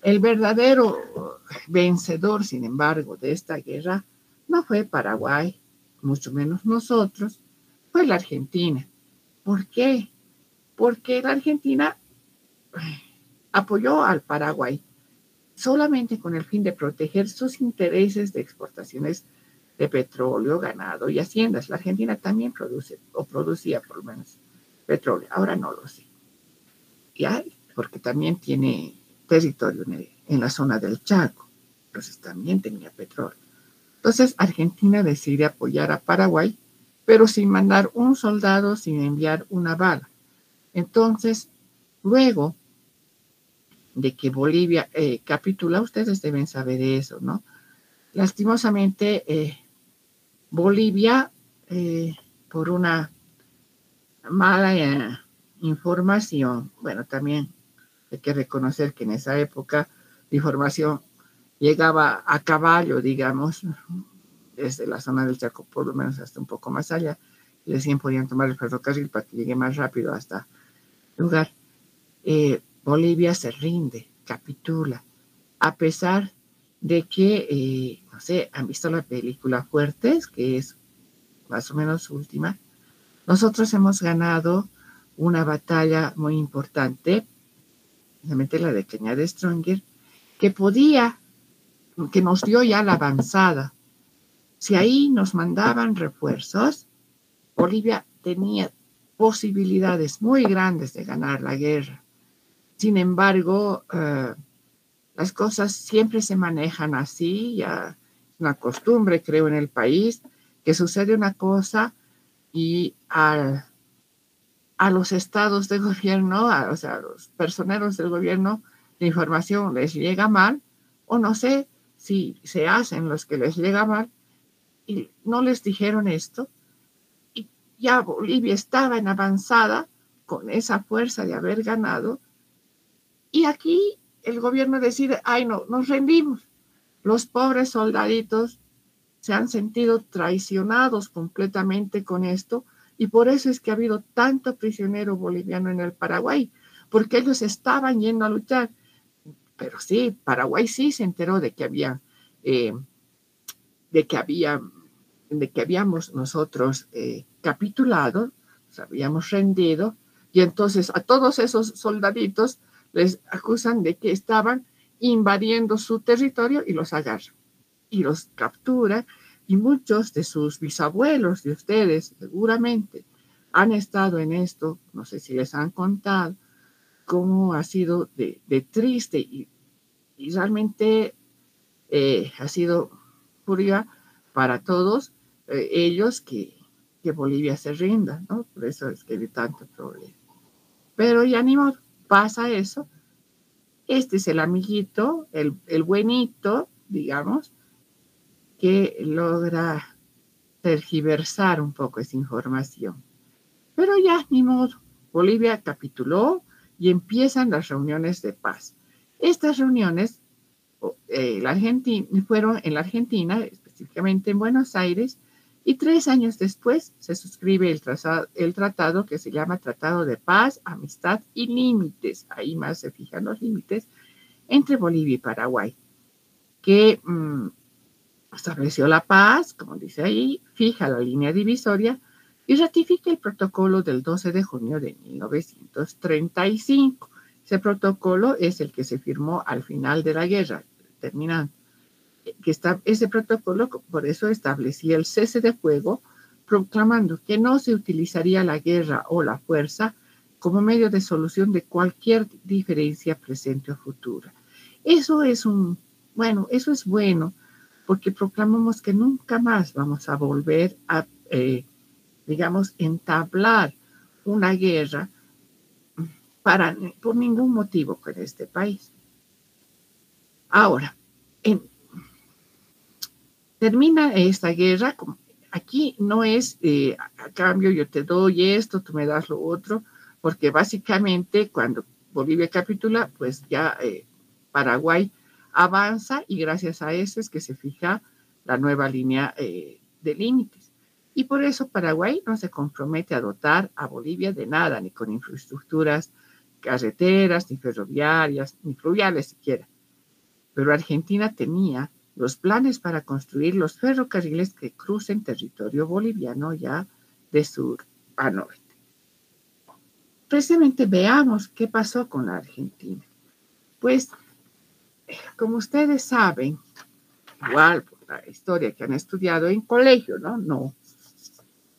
El verdadero vencedor, sin embargo, de esta guerra no fue Paraguay, mucho menos nosotros, fue la Argentina. ¿Por qué? Porque la Argentina apoyó al Paraguay solamente con el fin de proteger sus intereses de exportaciones de petróleo, ganado y haciendas. La Argentina también produce, o producía por lo menos, petróleo. Ahora no lo sé. Ya, porque también tiene territorio en la zona del Chaco. Entonces también tenía petróleo. Entonces Argentina decide apoyar a Paraguay, pero sin mandar un soldado, sin enviar una bala. Entonces, luego de que Bolivia capitula, ustedes deben saber eso, ¿no? Lastimosamente, Bolivia, por una mala información, bueno, también hay que reconocer que en esa época la información llegaba a caballo, digamos, desde la zona del Chaco, por lo menos hasta un poco más allá, y recién podían tomar el ferrocarril para que llegue más rápido hasta el lugar. Bolivia se rinde, capitula, a pesar de que, no sé, han visto la película Fuertes, que es más o menos última. Nosotros hemos ganado una batalla muy importante, realmente la de Cañada Stronger, que nos dio ya la avanzada. Si ahí nos mandaban refuerzos, Bolivia tenía posibilidades muy grandes de ganar la guerra. Sin embargo, las cosas siempre se manejan así, ya es una costumbre, creo, en el país, que sucede una cosa y a los estados de gobierno, o sea, a los personeros del gobierno, la información les llega mal, o no sé si se hacen los que les llega mal, y no les dijeron esto, y ya Bolivia estaba en avanzada con esa fuerza de haber ganado, y aquí el gobierno decide, ay no, nos rendimos. Los pobres soldaditos se han sentido traicionados completamente con esto, y por eso es que ha habido tanto prisionero boliviano en el Paraguay, porque ellos estaban yendo a luchar. Pero sí, Paraguay sí se enteró de que habíamos nosotros capitulado, nos habíamos rendido, y entonces a todos esos soldaditos les acusan de que estaban invadiendo su territorio y los agarran y los capturan, y muchos de sus bisabuelos de ustedes seguramente han estado en esto, no sé si les han contado cómo ha sido de triste y realmente ha sido furia para todos ellos que Bolivia se rinda, ¿no? Por eso es que hay tanto problema. Pero ya ni modo, pasa eso. Este es el amiguito, el buenito, digamos, que logra tergiversar un poco esa información. Pero ya, ni modo, Bolivia capituló y empiezan las reuniones de paz. Estas reuniones fueron en la Argentina, específicamente en Buenos Aires, y 3 años después se suscribe el tratado que se llama Tratado de Paz, Amistad y Límites. Ahí más se fijan los límites entre Bolivia y Paraguay. que estableció la paz, como dice ahí, fija la línea divisoria y ratifica el protocolo del 12 de junio de 1935. Ese protocolo es el que se firmó al final de la guerra, terminando. Ese protocolo, por eso, establecía el cese de fuego, proclamando que no se utilizaría la guerra o la fuerza como medio de solución de cualquier diferencia presente o futura. Eso es bueno, porque proclamamos que nunca más vamos a volver a, digamos, entablar una guerra por ningún motivo con este país. Ahora, termina esta guerra. Aquí no es a cambio yo te doy esto, tú me das lo otro, porque básicamente cuando Bolivia capitula, pues ya Paraguay avanza y gracias a eso es que se fija la nueva línea de límites. Y por eso Paraguay no se compromete a dotar a Bolivia de nada, ni con infraestructuras, carreteras, ni ferroviarias, ni fluviales siquiera. Pero Argentina tenía los planes para construir los ferrocarriles que crucen territorio boliviano ya de sur a norte. Precisamente veamos qué pasó con la Argentina. Pues, como ustedes saben, igual por la historia que han estudiado en colegio, ¿no?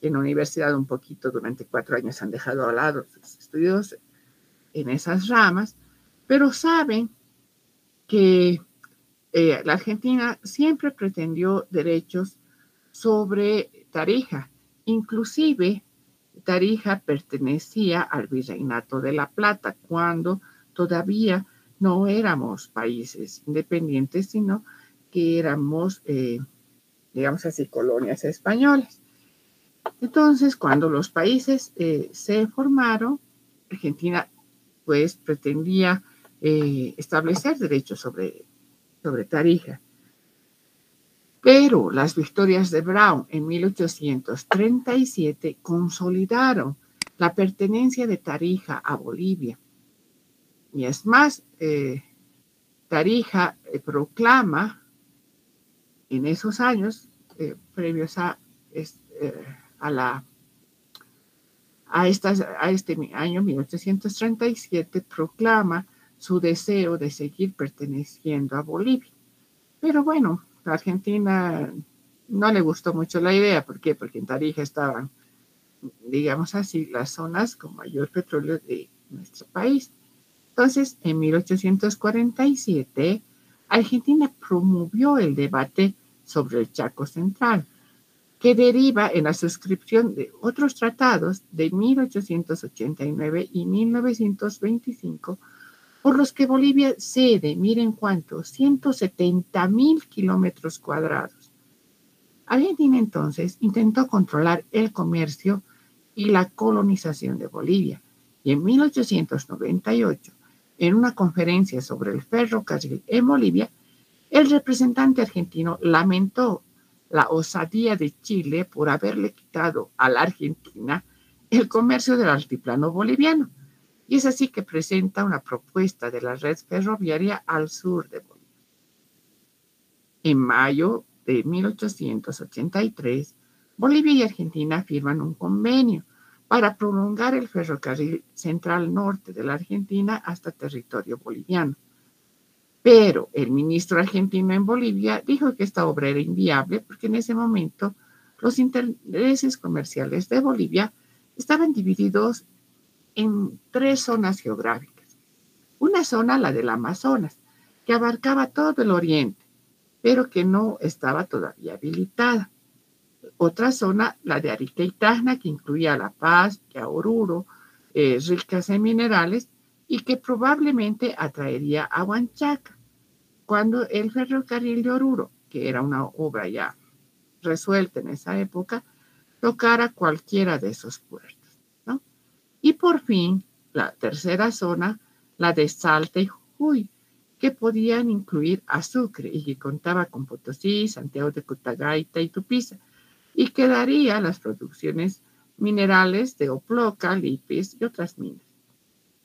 En la universidad un poquito, durante 4 años han dejado a lado sus estudios en esas ramas, pero saben que la Argentina siempre pretendió derechos sobre Tarija. Inclusive, Tarija pertenecía al Virreinato de la Plata cuando todavía no éramos países independientes, sino que éramos, digamos así, colonias españolas. Entonces, cuando los países se formaron, Argentina pues pretendía establecer derechos sobre Tarija. Pero las victorias de Brown en 1837 consolidaron la pertenencia de Tarija a Bolivia. Y es más, Tarija proclama en esos años, previos a este año 1837, proclama su deseo de seguir perteneciendo a Bolivia. Pero bueno, a Argentina no le gustó mucho la idea. ¿Por qué? Porque en Tarija estaban, digamos así, las zonas con mayor petróleo de nuestro país. Entonces, en 1847, Argentina promovió el debate sobre el Chaco Central, que deriva en la suscripción de otros tratados de 1889 y 1925, por los que Bolivia cede, miren cuánto, 170,000 kilómetros cuadrados. Argentina entonces intentó controlar el comercio y la colonización de Bolivia, y en 1898, en una conferencia sobre el ferrocarril en Bolivia, el representante argentino lamentó la osadía de Chile por haberle quitado a la Argentina el comercio del altiplano boliviano. Y es así que presenta una propuesta de la red ferroviaria al sur de Bolivia. En mayo de 1883, Bolivia y Argentina firman un convenio para prolongar el ferrocarril central norte de la Argentina hasta territorio boliviano. Pero el ministro argentino en Bolivia dijo que esta obra era inviable porque en ese momento los intereses comerciales de Bolivia estaban divididos en 3 zonas geográficas. Una zona, la del Amazonas, que abarcaba todo el oriente, pero que no estaba todavía habilitada. Otra zona, la de Arica y Tacna, que incluía La Paz y Oruro, ricas en minerales, y que probablemente atraería a Huanchaca, cuando el ferrocarril de Oruro, que era una obra ya resuelta en esa época, tocara cualquiera de esos puertos, ¿no? Y por fin, la tercera zona, la de Salta y Jujuy, que podían incluir a Sucre y que contaba con Potosí, Santiago de Cotagaita y Tupiza, y que daría las producciones minerales de Oploca, Lipis y otras minas.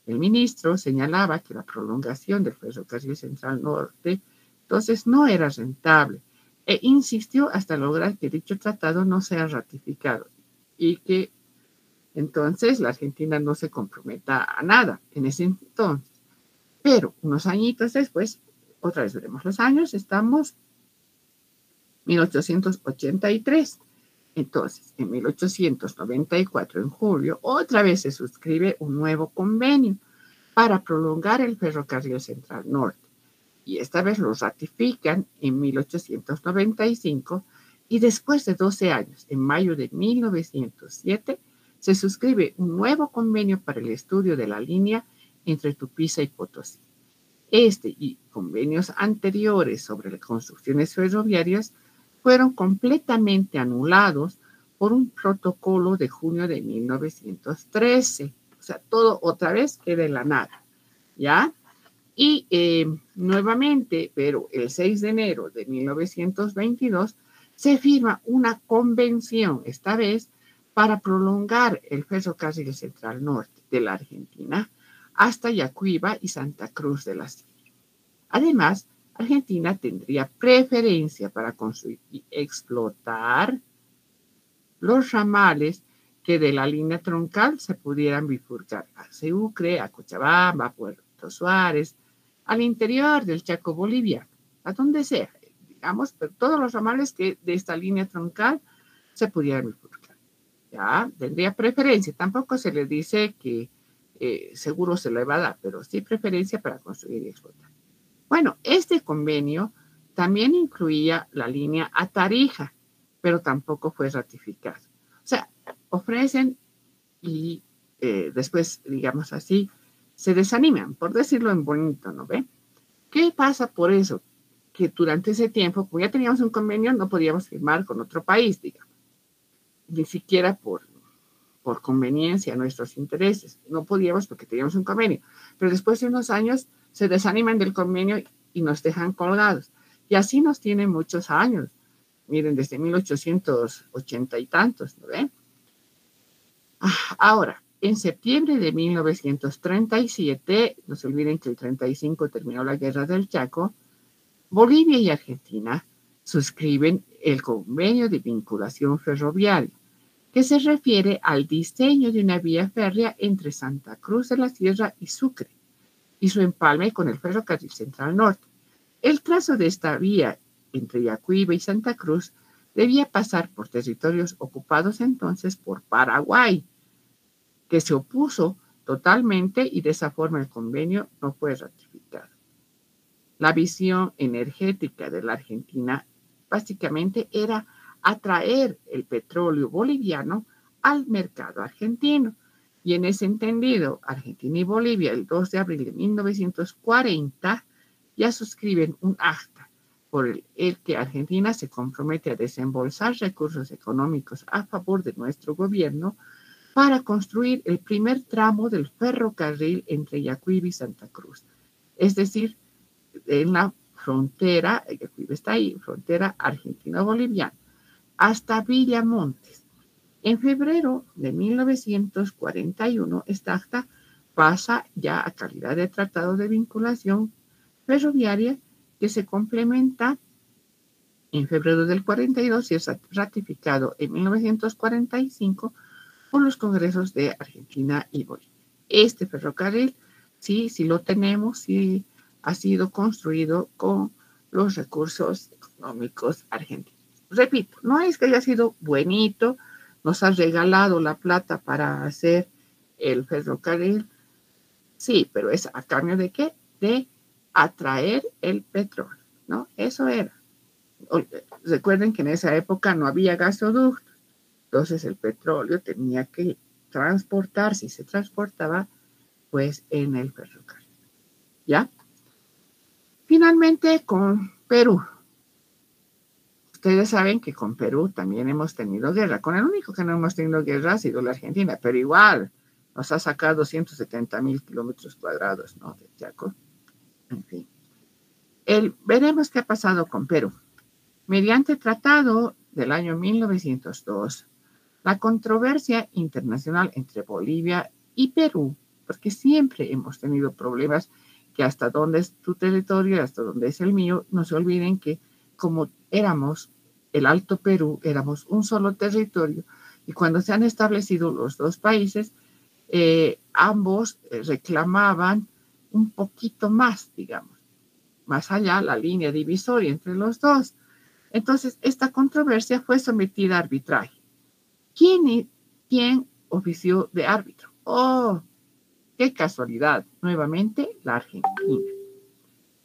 El ministro señalaba que la prolongación del ferrocarril central norte Entonces no era rentable e insistió hasta lograr que dicho tratado no sea ratificado y que entonces la Argentina no se comprometa a nada en ese entonces. Pero unos añitos después, otra vez veremos los años, estamos 1883. Entonces, en 1894, en julio, otra vez se suscribe un nuevo convenio para prolongar el ferrocarril Central Norte. Y esta vez lo ratifican en 1895 y después de 12 años, en mayo de 1907, se suscribe un nuevo convenio para el estudio de la línea entre Tupiza y Potosí. Este y convenios anteriores sobre las construcciones ferroviarias fueron completamente anulados por un protocolo de junio de 1913. O sea, todo otra vez queda en la nada, ¿ya? Y nuevamente, pero el 6 de enero de 1922, se firma una convención, esta vez para prolongar el ferrocarril Central Norte de la Argentina hasta Yacuiba y Santa Cruz de la Sierra. Además, Argentina tendría preferencia para construir y explotar los ramales que de la línea troncal se pudieran bifurcar a Sucre, a Cochabamba, a Puerto Suárez, al interior del Chaco boliviano, a donde sea, digamos, pero todos los ramales que de esta línea troncal se pudieran bifurcar. Ya, tendría preferencia, tampoco se le dice que seguro se le va a dar, pero sí preferencia para construir y explotar. Bueno, este convenio también incluía la línea a Tarija, pero tampoco fue ratificado. O sea, ofrecen y después, digamos así, se desaniman, por decirlo en bonito, ¿no ve? ¿Qué pasa por eso? Que durante ese tiempo, como ya teníamos un convenio, no podíamos firmar con otro país, digamos, ni siquiera por conveniencia a nuestros intereses. No podíamos porque teníamos un convenio. Pero después de unos años se desaniman del convenio y nos dejan colgados. Y así nos tienen muchos años. Miren, desde 1880 y tantos, ¿no ven? Ahora, en septiembre de 1937, no se olviden que el 35 terminó la Guerra del Chaco, Bolivia y Argentina suscriben el Convenio de Vinculación Ferroviaria, que se refiere al diseño de una vía férrea entre Santa Cruz de la Sierra y Sucre, y su empalme con el ferrocarril Central Norte. El trazo de esta vía entre Yacuiba y Santa Cruz debía pasar por territorios ocupados entonces por Paraguay, que se opuso totalmente y de esa forma el convenio no fue ratificado. La visión energética de la Argentina básicamente era atraer el petróleo boliviano al mercado argentino. Y en ese entendido, Argentina y Bolivia, el 2 de abril de 1940, ya suscriben un acta por el que Argentina se compromete a desembolsar recursos económicos a favor de nuestro gobierno para construir el primer tramo del ferrocarril entre Yacuiba y Santa Cruz. Es decir, en la frontera, Yacuiba está ahí, frontera argentino-boliviana, hasta Villamontes. En febrero de 1941, esta acta pasa ya a calidad de tratado de vinculación ferroviaria que se complementa en febrero del 42 y es ratificado en 1945 por los congresos de Argentina y Bolivia. Este ferrocarril, sí lo tenemos, sí ha sido construido con los recursos económicos argentinos. Repito, no es que haya sido bonito, nos ha regalado la plata para hacer el ferrocarril, sí, pero es a cambio de qué? De atraer el petróleo, ¿no? Eso era. Recuerden que en esa época no había gasoductos, entonces el petróleo tenía que transportarse y se transportaba pues en el ferrocarril, ¿ya? Finalmente con Perú. Ustedes saben que con Perú también hemos tenido guerra. Con el único que no hemos tenido guerra ha sido la Argentina, pero igual nos ha sacado 170,000 kilómetros cuadrados, ¿no? De Chaco. En fin. Veremos qué ha pasado con Perú. Mediante tratado del año 1902, la controversia internacional entre Bolivia y Perú, porque siempre hemos tenido problemas que hasta dónde es tu territorio y hasta dónde es el mío. No se olviden que como éramos el Alto Perú, éramos un solo territorio, y cuando se han establecido los dos países, ambos reclamaban un poquito más, digamos, más allá la línea divisoria entre los dos. Entonces, esta controversia fue sometida a arbitraje. ¿Quién ofició de árbitro? ¡Oh! ¡Qué casualidad! Nuevamente, la Argentina.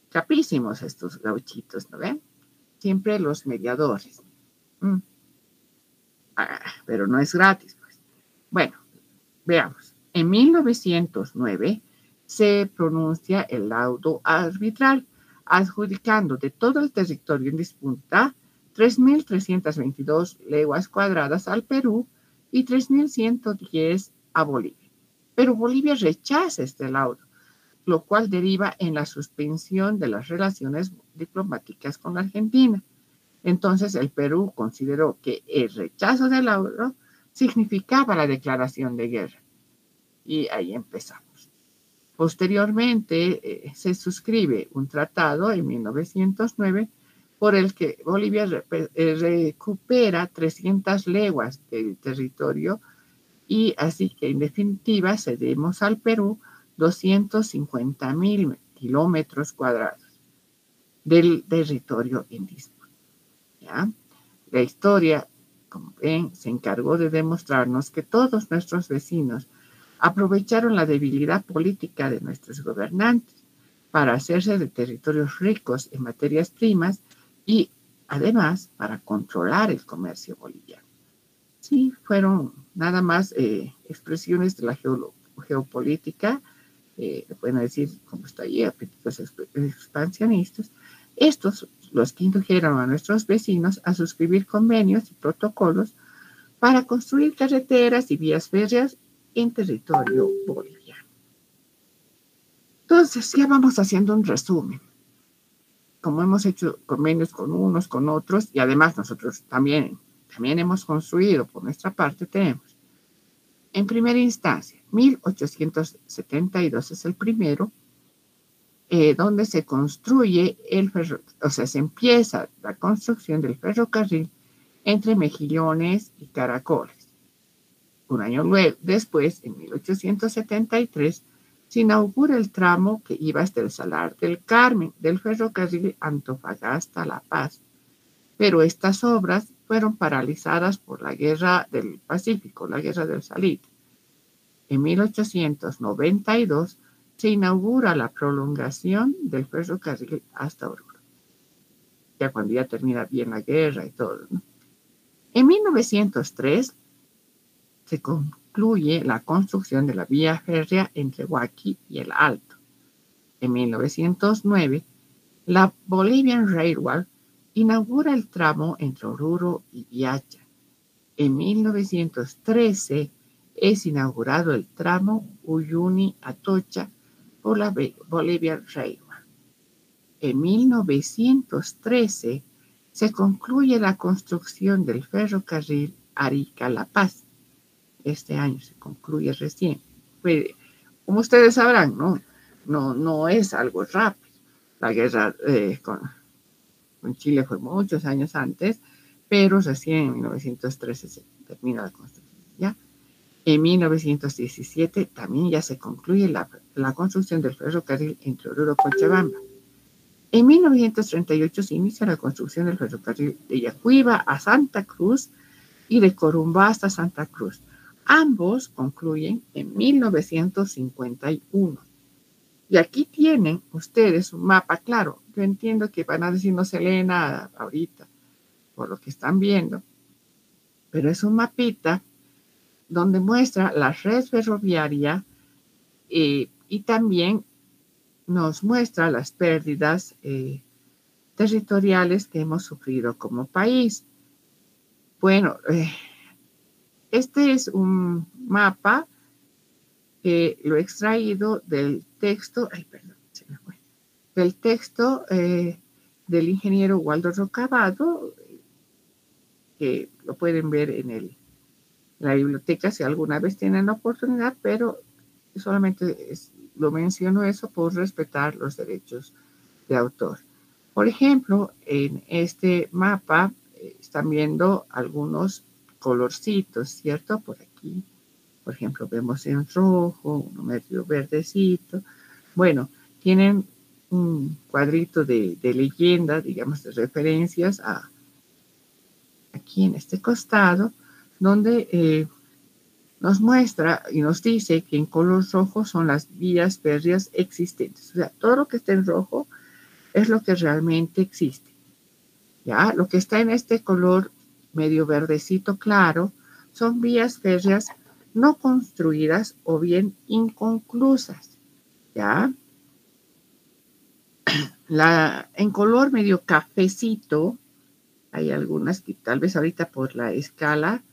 Capísimos estos gauchitos, ¿no ven? Siempre los mediadores. Pero no es gratis, pues. Bueno, veamos. En 1909 se pronuncia el laudo arbitral, adjudicando de todo el territorio en disputa 3.322 leguas cuadradas al Perú y 3.110 a Bolivia. Pero Bolivia rechaza este laudo, lo cual deriva en la suspensión de las relaciones diplomáticas con la Argentina. Entonces el Perú consideró que el rechazo del laudo significaba la declaración de guerra. Y ahí empezamos. Posteriormente se suscribe un tratado en 1909 por el que Bolivia recupera 300 leguas del territorio, y así que en definitiva cedemos al Perú 250.000 kilómetros cuadrados del territorio en disputa. ¿Ya? La historia, como ven, se encargó de demostrarnos que todos nuestros vecinos aprovecharon la debilidad política de nuestros gobernantes para hacerse de territorios ricos en materias primas y además para controlar el comercio boliviano. Sí, fueron nada más expresiones de la geopolítica, pueden decir, como está ahí, apetitos expansionistas. Estos los que indujeron a nuestros vecinos a suscribir convenios y protocolos para construir carreteras y vías férreas en territorio boliviano. Entonces, ya vamos haciendo un resumen. Como hemos hecho convenios con unos, con otros, y además nosotros también hemos construido por nuestra parte, tenemos, en primera instancia, 1872 es el primero, donde se construye se empieza la construcción del ferrocarril entre Mejillones y Caracoles. Un año después, en 1873, se inaugura el tramo que iba hasta el Salar del Carmen del ferrocarril Antofagasta-La Paz, pero estas obras fueron paralizadas por la Guerra del Pacífico, la Guerra del Salitre. En 1892 se inaugura la prolongación del ferrocarril hasta Oruro, ya cuando ya termina bien la guerra y todo, ¿no? En 1903 se concluye la construcción de la vía férrea entre Huaqui y el Alto. En 1909, la Bolivian Railway inaugura el tramo entre Oruro y Viacha. En 1913 es inaugurado el tramo Uyuni-Atocha por la Bolivian Railway. En 1913 se concluye la construcción del ferrocarril Arica-La Paz. Este año se concluye recién. Como ustedes sabrán, no es algo rápido. La guerra con Chile fue muchos años antes, pero recién en 1913 se termina la construcción, ¿ya? En 1917 también ya se concluye la construcción del ferrocarril entre Oruro y Cochabamba. En 1938 se inicia la construcción del ferrocarril de Yacuiba a Santa Cruz y de Corumbá hasta Santa Cruz. Ambos concluyen en 1951. Y aquí tienen ustedes un mapa, claro. Yo entiendo que van a decir no se lee nada ahorita por lo que están viendo, pero es un mapita donde muestra la red ferroviaria y también nos muestra las pérdidas territoriales que hemos sufrido como país. Bueno, este es un mapa que lo he extraído del texto, del texto del ingeniero Waldo Rocabado, que lo pueden ver en la biblioteca si alguna vez tienen la oportunidad, pero solamente lo menciono eso por respetar los derechos de autor. Por ejemplo, en este mapa están viendo algunos colorcitos, ¿cierto? Por aquí, por ejemplo, vemos en rojo, uno medio verdecito. Bueno, tienen un cuadrito de leyenda, digamos, de referencias aquí en este costado, donde nos muestra y nos dice que en color rojo son las vías férreas existentes. O sea, todo lo que está en rojo es lo que realmente existe. ¿Ya? Lo que está en este color medio verdecito claro son vías férreas no construidas o bien inconclusas. ¿Ya? En color medio cafecito, hay algunas que tal vez ahorita por la escala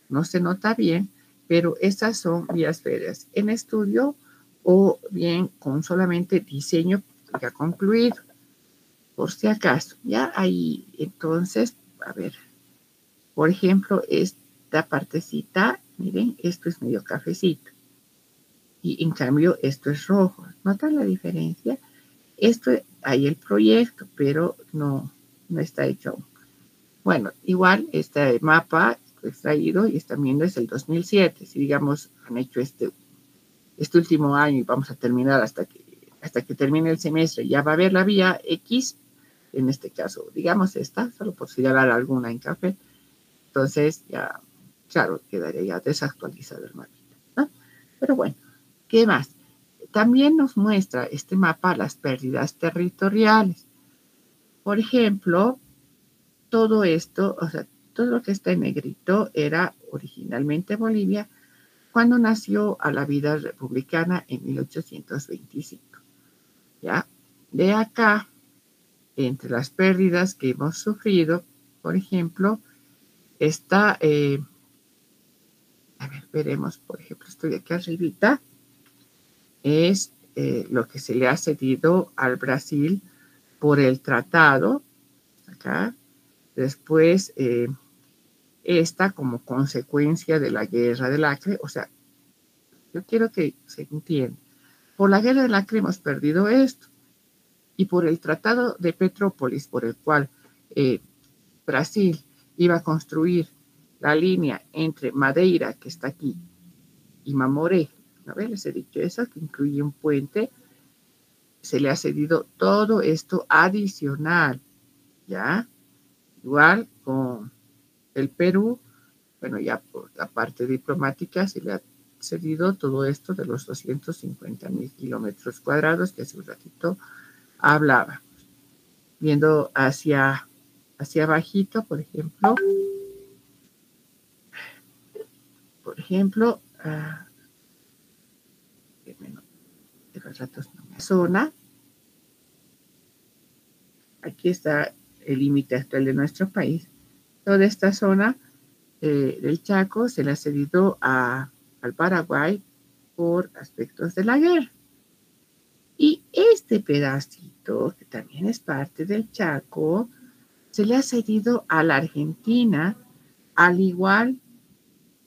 no se nota bien, pero estas son vías férreas en estudio o bien con solamente diseño ya concluido, por si acaso. Ya ahí, entonces, a ver, por ejemplo, esta partecita, miren, esto es medio cafecito. Y en cambio, esto es rojo. ¿Notan la diferencia? Esto, hay el proyecto, pero no está hecho aún. Bueno, igual este mapa extraído y están viendo es el 2007. Si digamos han hecho este último año y vamos a terminar hasta que termine el semestre, ya va a haber la vía X, en este caso, digamos esta, solo por señalar alguna en café. Entonces ya, claro, quedaría ya desactualizado el mapita, ¿no? Pero bueno, ¿qué más? También nos muestra este mapa las pérdidas territoriales. Por ejemplo, todo esto, o sea, todo lo que está en negrito era originalmente Bolivia cuando nació a la vida republicana en 1825. ¿Ya? De acá, entre las pérdidas que hemos sufrido, por ejemplo, está, a ver, veremos, por ejemplo, estoy aquí arribita, es lo que se le ha cedido al Brasil por el tratado, acá, después esta como consecuencia de la guerra del Acre, o sea, yo quiero que se entienda, por la guerra del Acre hemos perdido esto, y por el tratado de Petrópolis, por el cual Brasil iba a construir la línea entre Madeira, que está aquí, y Mamoré, ¿no ves? Les he dicho eso, que incluye un puente, se le ha cedido todo esto adicional, ¿ya? Igual con el Perú, bueno, ya por la parte diplomática se le ha cedido todo esto de los 250,000 kilómetros cuadrados que hace un ratito hablaba. Viendo hacia bajito, por ejemplo, de los ratos no me zona. Aquí está el límite actual de nuestro país. Toda esta zona del Chaco se le ha cedido al Paraguay por aspectos de la guerra. Y este pedacito, que también es parte del Chaco, se le ha cedido a la Argentina, al igual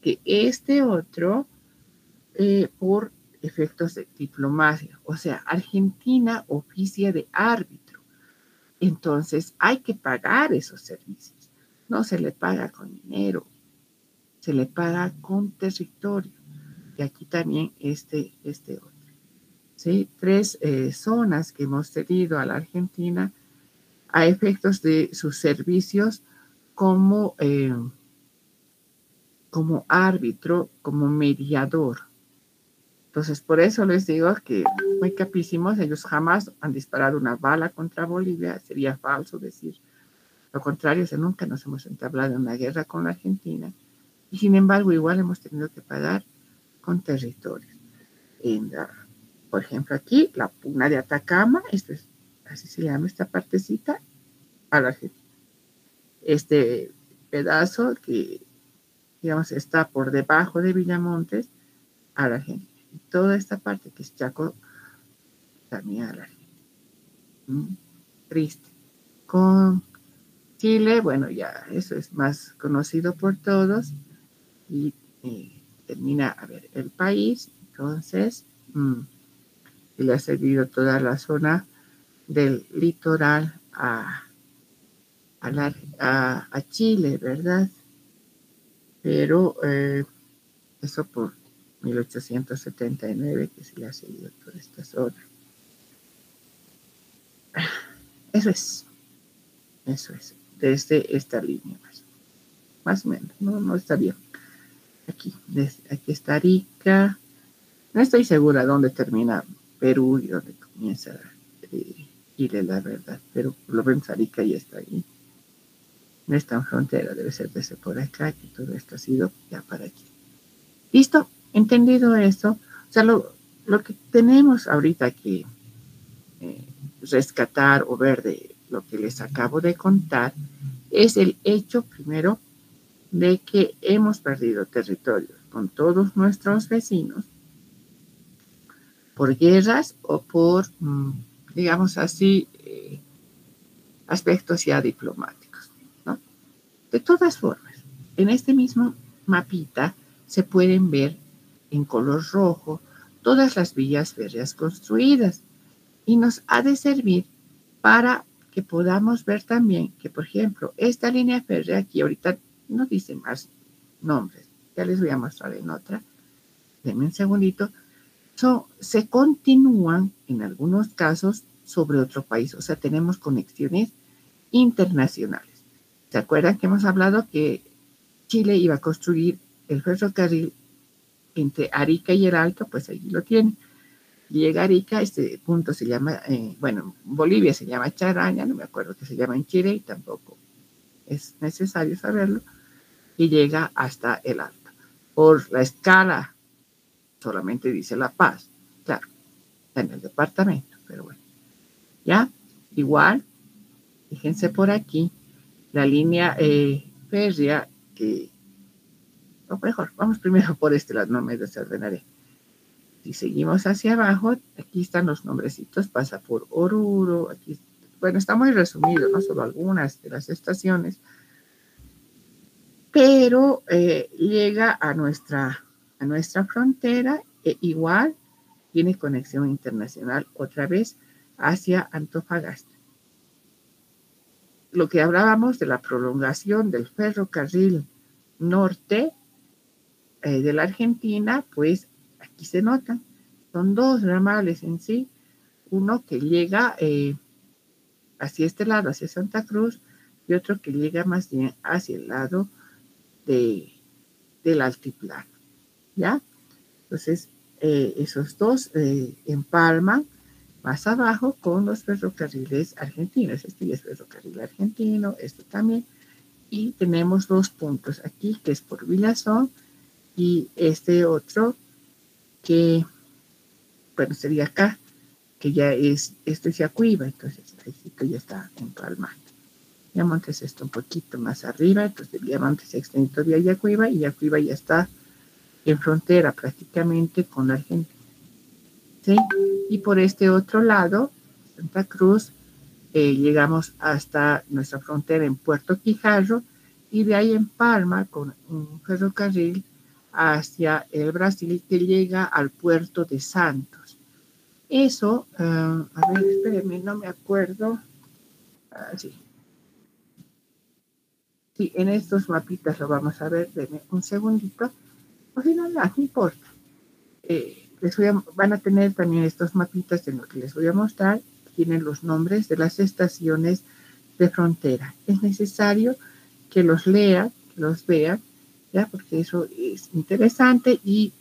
que este otro, por efectos de diplomacia. O sea, Argentina oficia de árbitro. Entonces hay que pagar esos servicios. No se le paga con dinero, se le paga con territorio. Y aquí también este otro. ¿Sí? 3 zonas que hemos cedido a la Argentina a efectos de sus servicios como árbitro, como mediador. Entonces, por eso les digo que muy capísimos, ellos jamás han disparado una bala contra Bolivia, sería falso decir lo contrario, o sea, nunca nos hemos entablado en una guerra con la Argentina, y sin embargo, igual hemos tenido que pagar con territorios. Por ejemplo, aquí, la puna de Atacama, así se llama esta partecita, a la Argentina. Este pedazo que, digamos, está por debajo de Villamontes, a la Argentina. Y toda esta parte que es Chaco, también a la Argentina. Triste. Con Chile, bueno, ya eso es más conocido por todos. Y termina, a ver, el país. Entonces, que le ha cedido toda la zona del litoral a Chile, ¿verdad? Pero eso por 1879 que se le ha cedido toda esta zona. Eso es, desde esta línea más o menos, no está bien. Aquí está Arica, no estoy segura dónde termina Perú y dónde comienza Chile, la verdad, pero por lo menos Arica ya está ahí. No está en frontera, debe ser desde por acá, que todo esto ha sido ya para aquí. ¿Listo? ¿Entendido esto? O sea, lo que tenemos ahorita que rescatar o ver de lo que les acabo de contar es el hecho primero de que hemos perdido territorios con todos nuestros vecinos por guerras o por, digamos así, aspectos ya diplomáticos, ¿no? De todas formas, en este mismo mapita se pueden ver en color rojo todas las vías férreas construidas y nos ha de servir para que podamos ver también que, por ejemplo, esta línea férrea aquí ahorita no dice más nombres, ya les voy a mostrar en otra, denme un segundito, se continúan en algunos casos sobre otro país, o sea, tenemos conexiones internacionales. ¿Se acuerdan que hemos hablado que Chile iba a construir el ferrocarril entre Arica y el Alto? Pues allí lo tienen. Llega a Arica, este punto se llama, bueno, en Bolivia se llama Charaña, no me acuerdo que se llama en Chile y tampoco es necesario saberlo, y llega hasta el Alto. Por la escala solamente dice La Paz, claro, está en el departamento, pero bueno, ya, igual, fíjense por aquí, la línea férrea que, o mejor, vamos primero por este lado, no me desordenaré. Si seguimos hacia abajo, aquí están los nombrecitos, pasa por Oruro, aquí, bueno, está muy resumido, no solo algunas de las estaciones, pero llega a nuestra frontera, igual tiene conexión internacional otra vez hacia Antofagasta. Lo que hablábamos de la prolongación del ferrocarril norte de la Argentina, pues aquí se notan. Son dos ramales en sí, uno que llega hacia este lado, hacia Santa Cruz, y otro que llega más bien hacia el lado del altiplano, ¿ya? Entonces, esos dos empalman más abajo con los ferrocarriles argentinos. Este ya es ferrocarril argentino, esto también. Y tenemos dos puntos aquí, que es por Villazón, y este otro que, bueno, sería acá, que ya es, esto es Yacuiba, entonces ahí ya está empalmando. Villamontes está un poquito más arriba, entonces Villamontes se extiende todavía a Yacuiba, y Yacuiba ya está en frontera prácticamente con la Argentina. ¿Sí? Y por este otro lado, Santa Cruz, llegamos hasta nuestra frontera en Puerto Quijarro, y de ahí en Palma con un ferrocarril hacia el Brasil que llega al puerto de Santos. Eso, a ver, espérenme, no me acuerdo. Sí. Sí, en estos mapitas lo vamos a ver, denme un segundito. O si no, no importa. Van a tener también estos mapitas en los que les voy a mostrar, tienen los nombres de las estaciones de frontera. Es necesario que los lean, que los vean, ¿ya? Porque eso es interesante y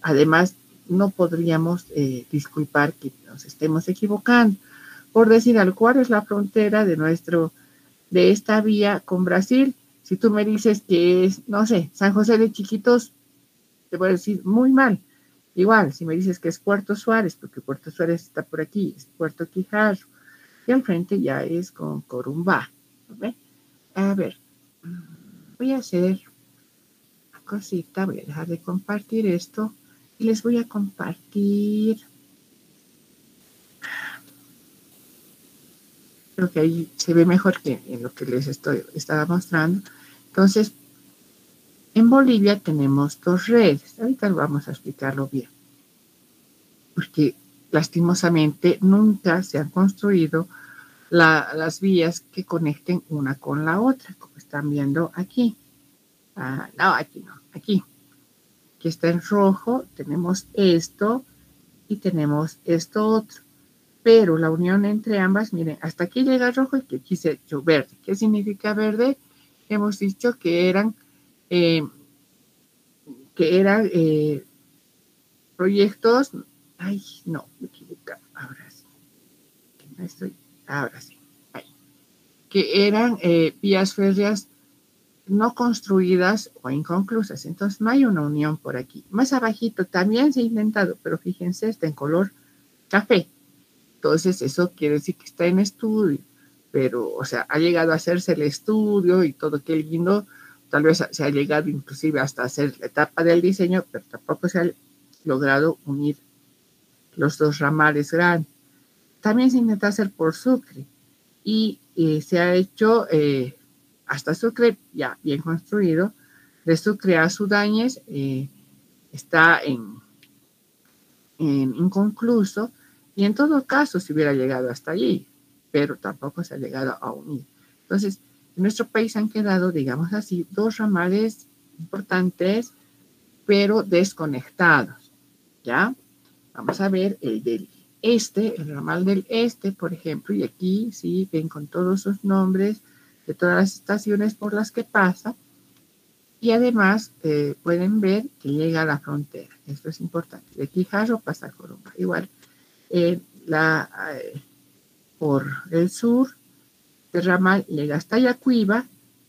además no podríamos disculpar que nos estemos equivocando. Por decir algo, ¿cuál es la frontera de esta vía con Brasil? Si tú me dices que es, no sé, San José de Chiquitos, te voy a decir muy mal. Igual, si me dices que es Puerto Suárez, porque Puerto Suárez está por aquí, es Puerto Quijarro, y al frente ya es con Corumbá. ¿Okay? A ver, voy a hacer una cosita, voy a dejar de compartir esto y les voy a compartir. Creo que ahí se ve mejor que en lo que les estaba mostrando. Entonces, en Bolivia tenemos dos redes. Ahorita vamos a explicarlo bien. Porque lastimosamente nunca se han construido las vías que conecten una con la otra, como están viendo aquí. No, aquí no, aquí. Aquí está en rojo, tenemos esto y tenemos esto otro. Pero la unión entre ambas, miren, hasta aquí llega rojo y que aquí se ha hecho verde. ¿Qué significa verde? Hemos dicho que eran proyectos. Ay, no, me equivoqué. Ahora sí. Ahí. Que eran vías férreas no construidas o inconclusas. Entonces no hay una unión por aquí. Más abajito también se ha intentado, pero fíjense, está en color café. Entonces eso quiere decir que está en estudio, pero, o sea, ha llegado a hacerse el estudio y todo, qué lindo. Tal vez se ha llegado inclusive hasta hacer la etapa del diseño, pero tampoco se ha logrado unir los dos ramales grandes. También se intenta hacer por Sucre y se ha hecho hasta Sucre ya bien construido. De Sucre a Sudáñez está en inconcluso y en todo caso se hubiera llegado hasta allí, pero tampoco se ha llegado a unir. Entonces, en nuestro país han quedado, digamos así, dos ramales importantes, pero desconectados, ¿ya? Vamos a ver el del este, el ramal del este, por ejemplo, y aquí sí ven con todos sus nombres de todas las estaciones por las que pasa, y además pueden ver que llega a la frontera. Esto es importante. De Quijarro pasa a Corumbá. Igual, por el sur, el ramal llega hasta Yacuiba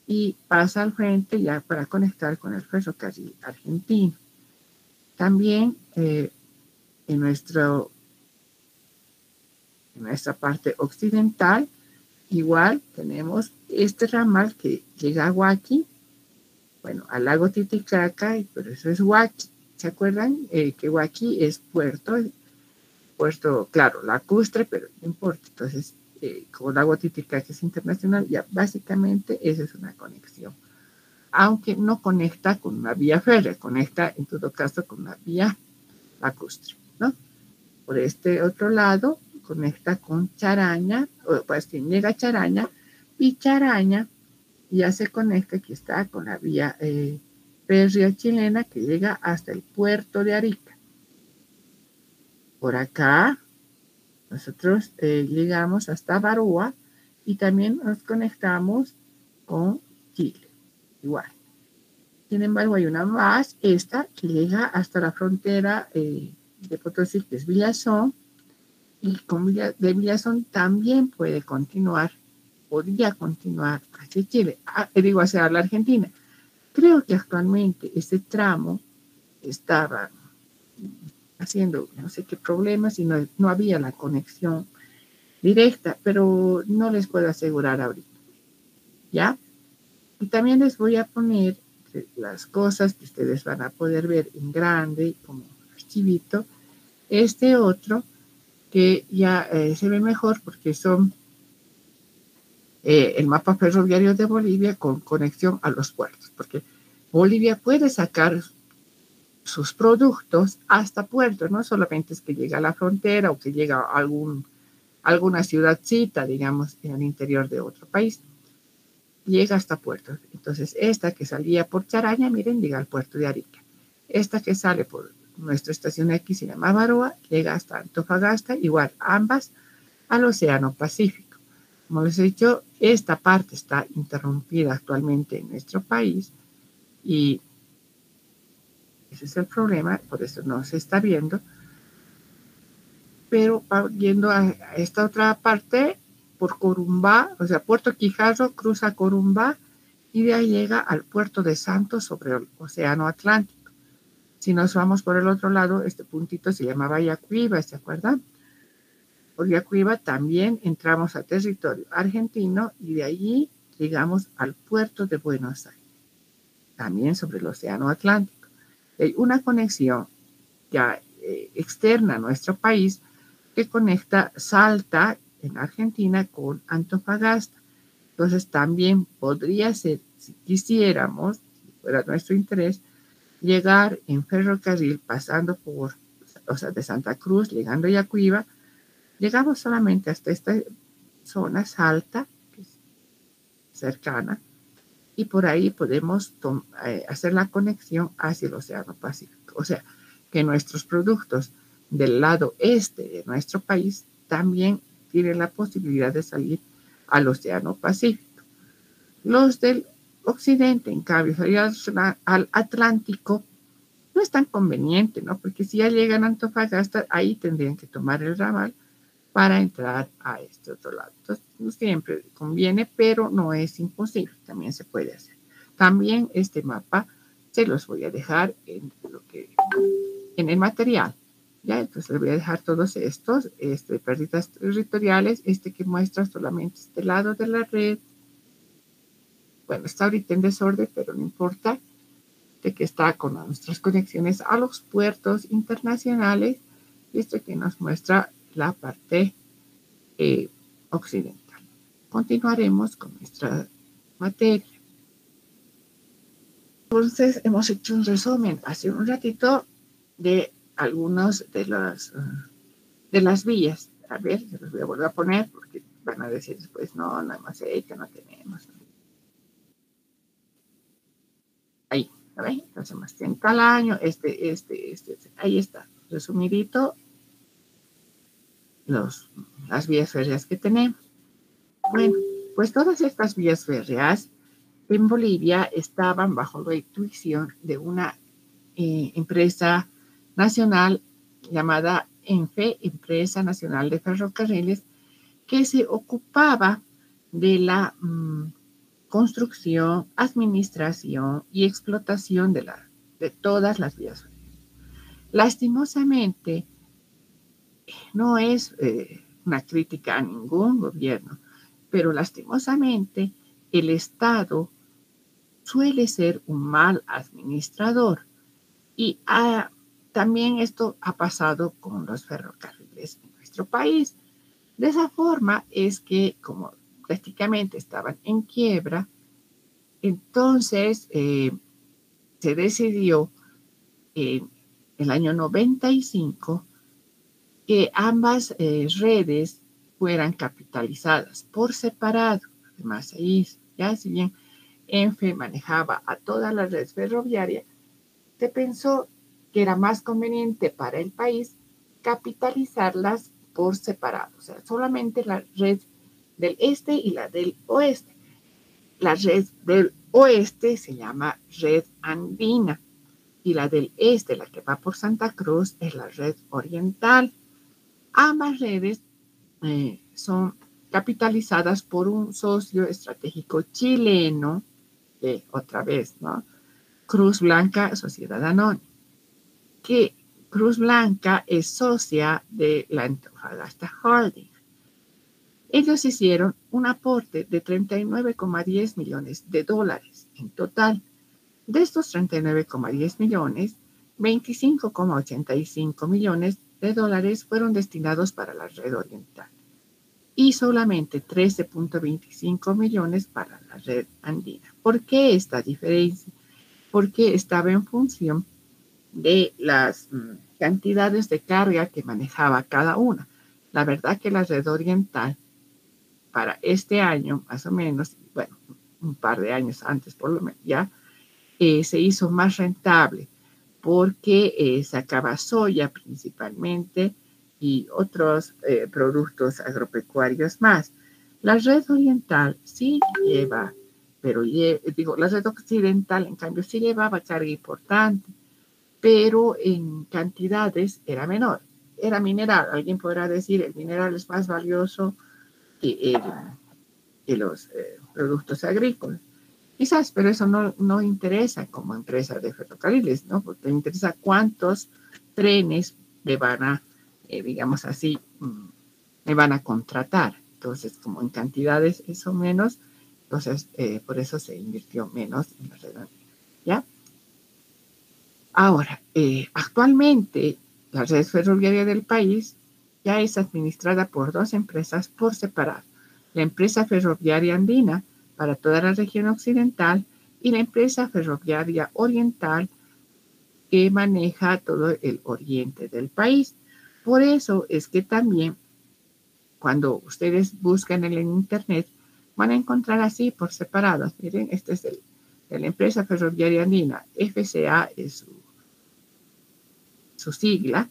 y pasa al frente ya para conectar con el ferrocarril argentino. También en nuestra parte occidental, igual tenemos este ramal que llega a Huaqui, bueno, al lago Titicaca, pero eso es Huaqui. ¿Se acuerdan que Huaqui es puerto, claro, lacustre, pero no importa. Entonces, como el lago Titicaca es internacional, ya básicamente esa es una conexión. Aunque no conecta con una vía férrea, conecta en todo caso con una vía lacustre, ¿no? Por este otro lado, conecta con Charaña, pues quien llega a Charaña, y Charaña ya se conecta, aquí está, con la vía férrea chilena que llega hasta el puerto de Arica. Por acá, nosotros llegamos hasta Barúa y también nos conectamos con Chile, igual. Sin embargo, hay una más, esta, que llega hasta la frontera de Potosí, que es Villazón, y de Villazón también podría continuar hacia Chile, hacia la Argentina. Creo que actualmente este tramo estaba haciendo no sé qué problemas y no había la conexión directa, pero no les puedo asegurar ahorita, ¿ya? Y también les voy a poner las cosas que ustedes van a poder ver en grande, como archivito, este otro que ya se ve mejor porque son el mapa ferroviario de Bolivia con conexión a los puertos, porque Bolivia puede sacar sus productos hasta puertos, no solamente es que llega a la frontera o que llega a alguna ciudadcita, digamos, en el interior de otro país, llega hasta puertos. Entonces, esta que salía por Charaña, miren, llega al puerto de Arica. Esta que sale por nuestra estación aquí se llama Baroa, llega hasta Antofagasta, igual ambas al Océano Pacífico. Como les he dicho, esta parte está interrumpida actualmente en nuestro país y ese es el problema, por eso no se está viendo. Pero yendo a esta otra parte, por Corumbá, o sea, Puerto Quijarro cruza Corumbá y de ahí llega al puerto de Santos sobre el Océano Atlántico. Si nos vamos por el otro lado, este puntito se llamaba Yacuiba, ¿se acuerdan? Por Yacuiba también entramos a territorio argentino y de allí llegamos al puerto de Buenos Aires, también sobre el Océano Atlántico. Hay una conexión ya externa a nuestro país que conecta Salta en Argentina con Antofagasta. Entonces también podría ser, si quisiéramos, si fuera nuestro interés, llegar en ferrocarril pasando por o sea, de Santa Cruz, llegando a Yacuiba, llegamos solamente hasta esta zona Salta, que es cercana, y por ahí podemos hacer la conexión hacia el Océano Pacífico. O sea, que nuestros productos del lado este de nuestro país también tienen la posibilidad de salir al Océano Pacífico. Los del occidente, en cambio, salir al Atlántico no es tan conveniente, ¿no? Porque si ya llegan a Antofagasta, ahí tendrían que tomar el ramal para entrar a este otro lado. Entonces, no siempre conviene, pero no es imposible, también se puede hacer. También este mapa se los voy a dejar en el material. ¿Ya? Entonces les voy a dejar todos estos, pérdidas territoriales, que muestra solamente este lado de la red. Bueno, está ahorita en desorden, pero no importa, de que está con nuestras conexiones a los puertos internacionales, y que nos muestra la parte occidental. Continuaremos con nuestra materia. Entonces, hemos hecho un resumen hace un ratito de algunos de las vías. A ver, se los voy a volver a poner porque van a decir después, no hemos hecho, no tenemos. Ahí, ¿ven? Entonces, más 100 al año, ahí está, resumidito, las vías férreas que tenemos. Bueno, pues todas estas vías férreas en Bolivia estaban bajo la intuición de una empresa nacional llamada ENFE, Empresa Nacional de Ferrocarriles, que se ocupaba de la construcción, administración y explotación de todas las vías férreas. Lastimosamente, no es una crítica a ningún gobierno, pero lastimosamente el Estado suele ser un mal administrador y también esto ha pasado con los ferrocarriles en nuestro país. De esa forma es que, como prácticamente estaban en quiebra, entonces se decidió en el año 95 que ambas redes fueran capitalizadas por separado. Además, ahí ya si bien ENFE manejaba a toda la red ferroviaria, se pensó que era más conveniente para el país capitalizarlas por separado, o sea, solamente la red del este y la del oeste. La red del oeste se llama red andina y la del este, la que va por Santa Cruz, es la red oriental. Ambas redes son capitalizadas por un socio estratégico chileno, otra vez, ¿no? Cruz Blanca Sociedad Anónima, que Cruz Blanca es socia de la Antofagasta Holding. Ellos hicieron un aporte de 39,10 millones de dólares en total. De estos 39,10 millones, 25,85 millones de dólares fueron destinados para la red oriental y solamente 13,25 millones para la red andina. ¿Por qué esta diferencia? Porque estaba en función de las cantidades de carga que manejaba cada una. La verdad que la red oriental para este año, más o menos, bueno, un par de años antes por lo menos, ya se hizo más rentable porque sacaba soya principalmente y otros productos agropecuarios más. La red oriental sí lleva, pero la red occidental en cambio sí llevaba carga importante, pero en cantidades era menor. Era mineral. Alguien podrá decir el mineral es más valioso que los productos agrícolas. Quizás, pero eso no interesa como empresa de ferrocarriles, ¿no? Porque le interesa cuántos trenes le van a, digamos así, le van a contratar. Entonces, como en cantidades eso menos, entonces por eso se invirtió menos en la red, ¿ya? Ahora, actualmente la red ferroviaria del país ya es administrada por dos empresas por separado. La empresa ferroviaria andina para toda la región occidental y la empresa ferroviaria oriental que maneja todo el oriente del país. Por eso es que también cuando ustedes buscan en internet van a encontrar así por separados. Miren, este es de la empresa ferroviaria andina. FCA es su sigla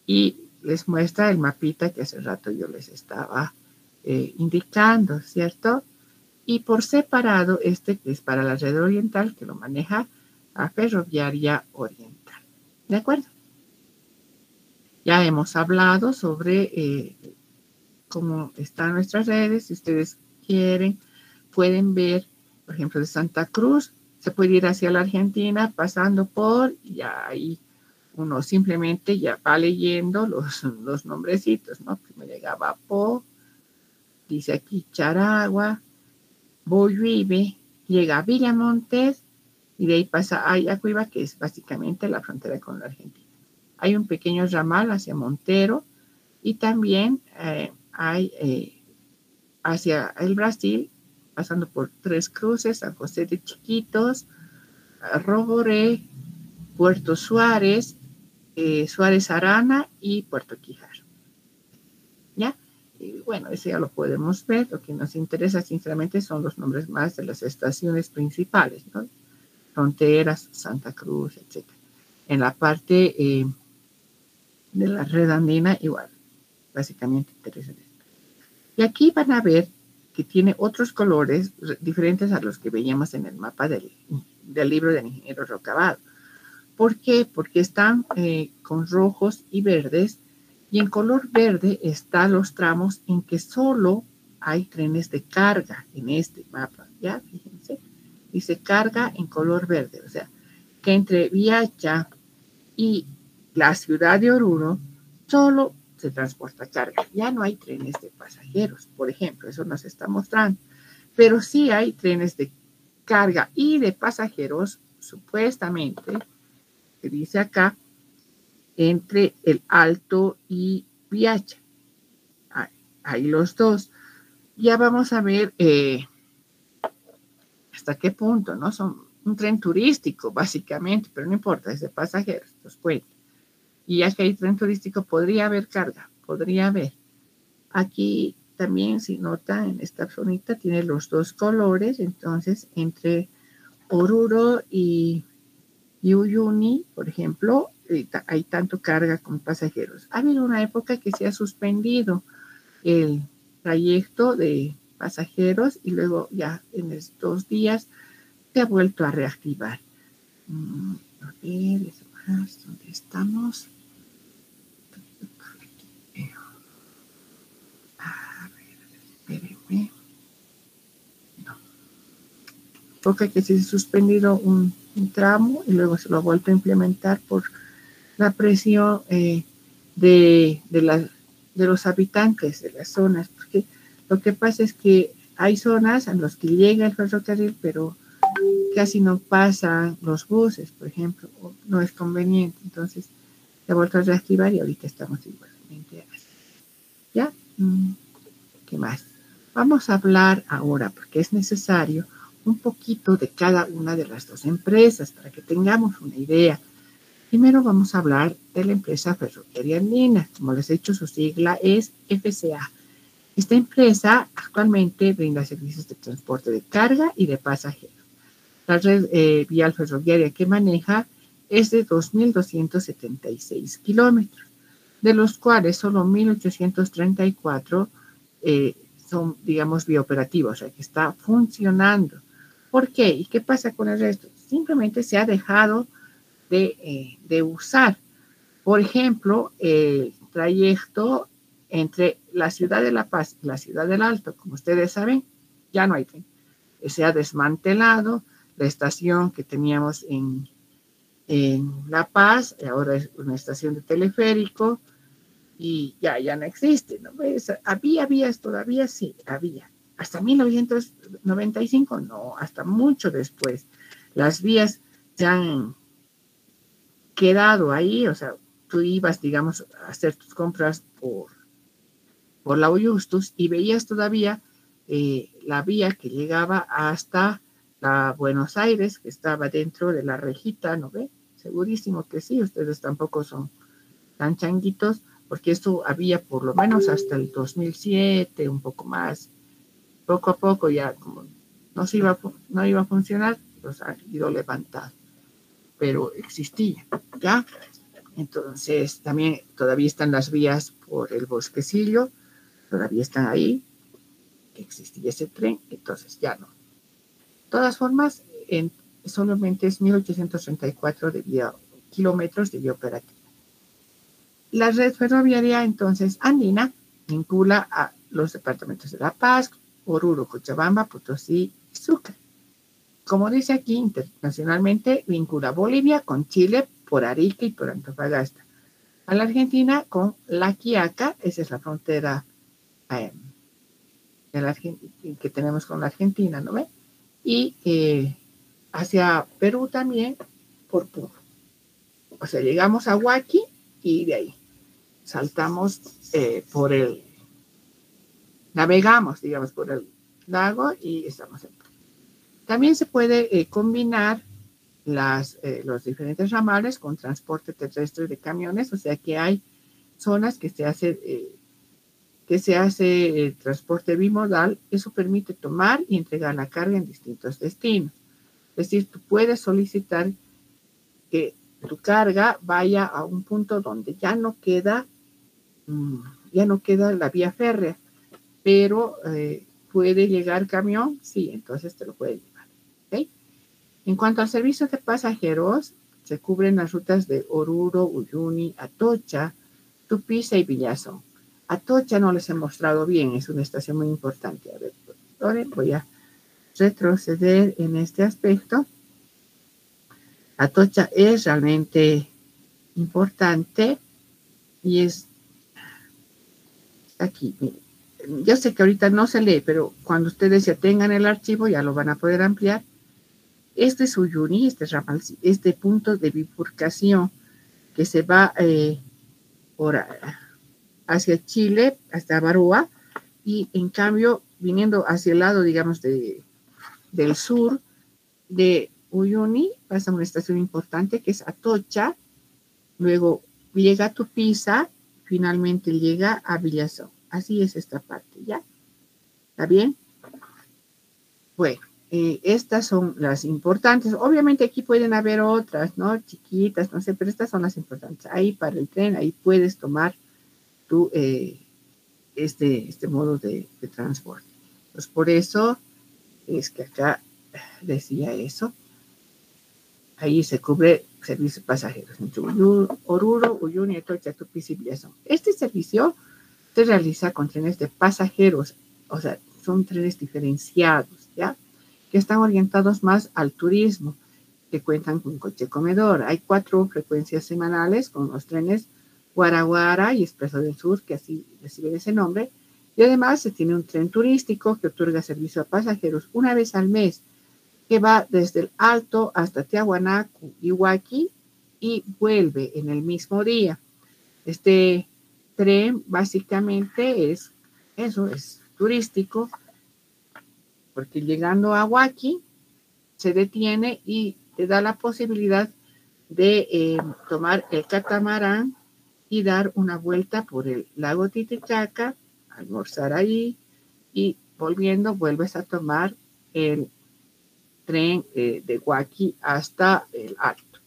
y les muestra el mapita que hace rato yo les estaba indicando, ¿cierto? Y por separado este que es para la red oriental, que lo maneja a Ferroviaria Oriental. ¿De acuerdo? Ya hemos hablado sobre cómo están nuestras redes. Si ustedes quieren, pueden ver, por ejemplo, de Santa Cruz, se puede ir hacia la Argentina pasando por, ya ahí uno simplemente ya va leyendo los nombrecitos, ¿no? Primero llega Vapo, dice aquí Charagua, Boyuibe, llega a Villamontes y de ahí pasa a Ayacuiba, que es básicamente la frontera con la Argentina. Hay un pequeño ramal hacia Montero y también hay hacia el Brasil, pasando por Tres Cruces, San José de Chiquitos, Roboré, Puerto Suárez, Suárez Arana y Puerto Quijar. ¿Ya? Y bueno, ese ya lo podemos ver. Lo que nos interesa, sinceramente, son los nombres más de las estaciones principales, ¿no? Fronteras, Santa Cruz, etc. En la parte de la red andina, igual, básicamente interesa. Y aquí van a ver que tiene otros colores diferentes a los que veíamos en el mapa del libro del ingeniero Rocabado. ¿Por qué? Porque están con rojos y verdes, y en color verde están los tramos en que solo hay trenes de carga en este mapa. Ya, fíjense, dice carga en color verde, o sea, que entre Viacha y la ciudad de Oruro solo se transporta carga. Ya no hay trenes de pasajeros, por ejemplo, eso nos está mostrando. Pero sí hay trenes de carga y de pasajeros, supuestamente, que dice acá, entre el Alto y Viacha. Hay los dos. Ya vamos a ver hasta qué punto, ¿no? Son un tren turístico, básicamente, pero no importa, es de pasajeros, los pueden. Y ya que hay tren turístico, podría haber carga, podría haber. Aquí también, si notan, en esta zonita tiene los dos colores, entonces entre Oruro y Uyuni, por ejemplo, hay tanto carga como pasajeros. Ha habido una época que se ha suspendido el trayecto de pasajeros y luego ya en estos días se ha vuelto a reactivar. A ver, ¿dónde estamos? A ver, espérenme. No. Porque que se ha suspendido un tramo y luego se lo ha vuelto a implementar por la presión de los habitantes de las zonas, porque lo que pasa es que hay zonas en las que llega el ferrocarril, pero casi no pasan los buses, por ejemplo, no es conveniente, entonces se ha vuelto a reactivar y ahorita estamos igualmente así. ¿Ya? ¿Qué más? Vamos a hablar ahora, porque es necesario, un poquito de cada una de las dos empresas para que tengamos una idea. Primero vamos a hablar de la empresa ferroviaria andina. Como les he dicho, su sigla es FCA. Esta empresa actualmente brinda servicios de transporte de carga y de pasajeros. La red vial ferroviaria que maneja es de 2.276 kilómetros, de los cuales solo 1.834 son, digamos, biooperativos, o sea, que está funcionando. ¿Por qué? ¿Y qué pasa con el resto? Simplemente se ha dejado de usar. Por ejemplo, el trayecto entre la ciudad de La Paz y la ciudad del Alto, como ustedes saben, ya no hay tren. Se ha desmantelado la estación que teníamos en La Paz, ahora es una estación de teleférico y ya no existe, ¿no? Pues, ¿había vías todavía? Sí, había. Hasta 1995, no, hasta mucho después. Las vías se han quedado ahí, o sea, tú ibas, digamos, a hacer tus compras por la Justus y veías todavía la vía que llegaba hasta la Buenos Aires, que estaba dentro de la Rejita, ¿no ve? segurísimo que sí, ustedes tampoco son tan changuitos, porque esto había por lo menos hasta el 2007, un poco más, poco a poco ya como no iba a funcionar, los han ido levantando, pero existía, ¿ya? Entonces también todavía están las vías por el Bosquecillo, todavía están ahí, que existía ese tren, entonces ya no. De todas formas, solamente es 1834 kilómetros de vía operativa. La red ferroviaria, entonces, andina, vincula a los departamentos de La Paz, Oruro, Cochabamba, Potosí y Sucre. Como dice aquí, internacionalmente vincula Bolivia con Chile por Arica y por Antofagasta. A la Argentina con La Quiaca, esa es la frontera que tenemos con la Argentina, ¿no ve? Y hacia Perú también por Puno. O sea, llegamos a Huaqui y de ahí saltamos navegamos, digamos, por el lago y estamos en Perú. También se puede combinar los diferentes ramales con transporte terrestre de camiones, o sea que hay zonas que se hace transporte bimodal. Eso permite tomar y entregar la carga en distintos destinos. Es decir, tú puedes solicitar que tu carga vaya a un punto donde ya no queda la vía férrea, pero puede llegar camión, sí, entonces te lo puede llevar. ¿Okay? En cuanto al servicio de pasajeros, se cubren las rutas de Oruro, Uyuni, Atocha, Tupiza y Villazón. Atocha no les he mostrado bien, es una estación muy importante. A ver, ahora voy a retroceder en este aspecto. Atocha es realmente importante y es aquí. Yo sé que ahorita no se lee, pero cuando ustedes ya tengan el archivo ya lo van a poder ampliar. Este es Uyuni, este punto de bifurcación que se va hacia Chile, hasta Barúa, y en cambio, viniendo hacia el lado, digamos, del sur de Uyuni, pasa una estación importante que es Atocha, luego llega a Tupiza, finalmente llega a Villazón. Así es esta parte, ¿ya? ¿Está bien? Bueno, estas son las importantes. Obviamente aquí pueden haber otras, ¿no? Chiquitas, no sé, pero estas son las importantes. Ahí para el tren, ahí puedes tomar tu, este modo de transporte. Pues por eso es que acá decía eso. Ahí se cubre servicio de pasajeros entre Oruro, Uyuni, Atocha, Tupiza y Villazón. Este servicio se realiza con trenes de pasajeros, o sea, son trenes diferenciados, ¿ya? Que están orientados más al turismo, que cuentan con coche comedor. Hay 4 frecuencias semanales con los trenes Guaraguara y Expreso del Sur, que así reciben ese nombre. Y además se tiene un tren turístico que otorga servicio a pasajeros una vez al mes, que va desde el Alto hasta Tiahuanaco y Huaqui y vuelve en el mismo día. Este tren básicamente es turístico, porque llegando a Huaqui se detiene y te da la posibilidad de tomar el catamarán y dar una vuelta por el lago Titicaca, almorzar ahí y vuelves a tomar el tren de Huaqui hasta el Alto.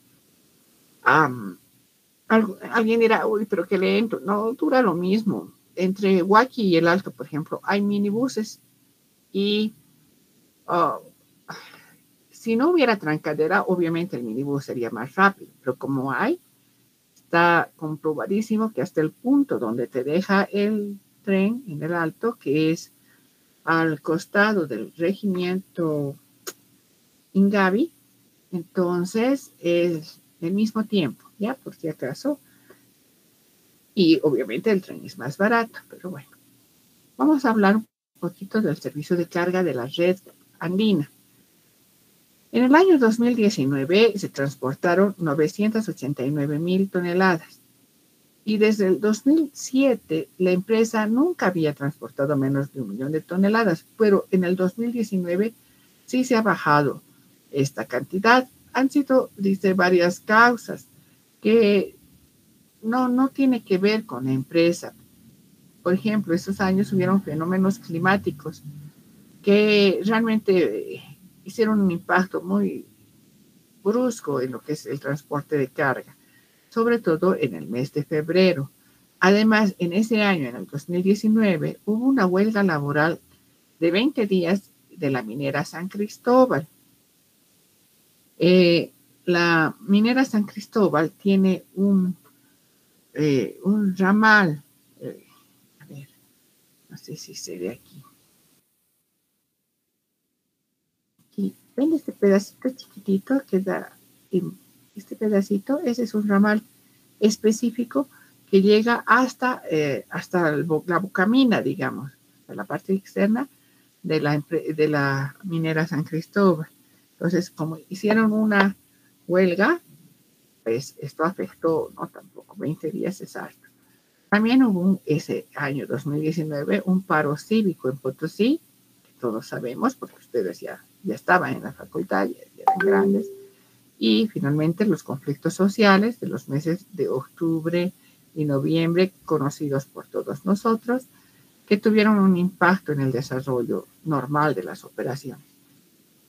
Alguien dirá, uy, pero qué lento. No, dura lo mismo. Entre Huaqui y el Alto, por ejemplo, hay minibuses y si no hubiera trancadera, obviamente el minibús sería más rápido, pero como está comprobadísimo que hasta el punto donde te deja el tren en el Alto, que es al costado del regimiento Ingavi, entonces es el mismo tiempo, ya por si acaso, y obviamente el tren es más barato, pero bueno, vamos a hablar un poquito del servicio de carga de la red andina. En el año 2019 se transportaron 989,000 toneladas y desde el 2007 la empresa nunca había transportado menos de 1 millón de toneladas, pero en el 2019 sí se ha bajado esta cantidad han sido, dice, varias causas que no tiene que ver con la empresa. Por ejemplo, estos años hubieron fenómenos climáticos que realmente hicieron un impacto muy brusco en lo que es el transporte de carga, sobre todo en el mes de febrero. Además, en ese año, en el 2019, hubo una huelga laboral de 20 días de la minera San Cristóbal. La minera San Cristóbal tiene un ramal, a ver, no sé si se ve aquí. Aquí, ven este pedacito chiquitito que da, este pedacito, ese es un ramal específico que llega hasta la bocamina, digamos, a la parte externa de la minera San Cristóbal. Entonces, como hicieron una huelga, pues esto afectó, no tampoco, 20 días es alto. También hubo ese año 2019 un paro cívico en Potosí, que todos sabemos, porque ustedes ya estaban en la facultad, ya eran grandes, y finalmente los conflictos sociales de los meses de octubre y noviembre, conocidos por todos nosotros, que tuvieron un impacto en el desarrollo normal de las operaciones.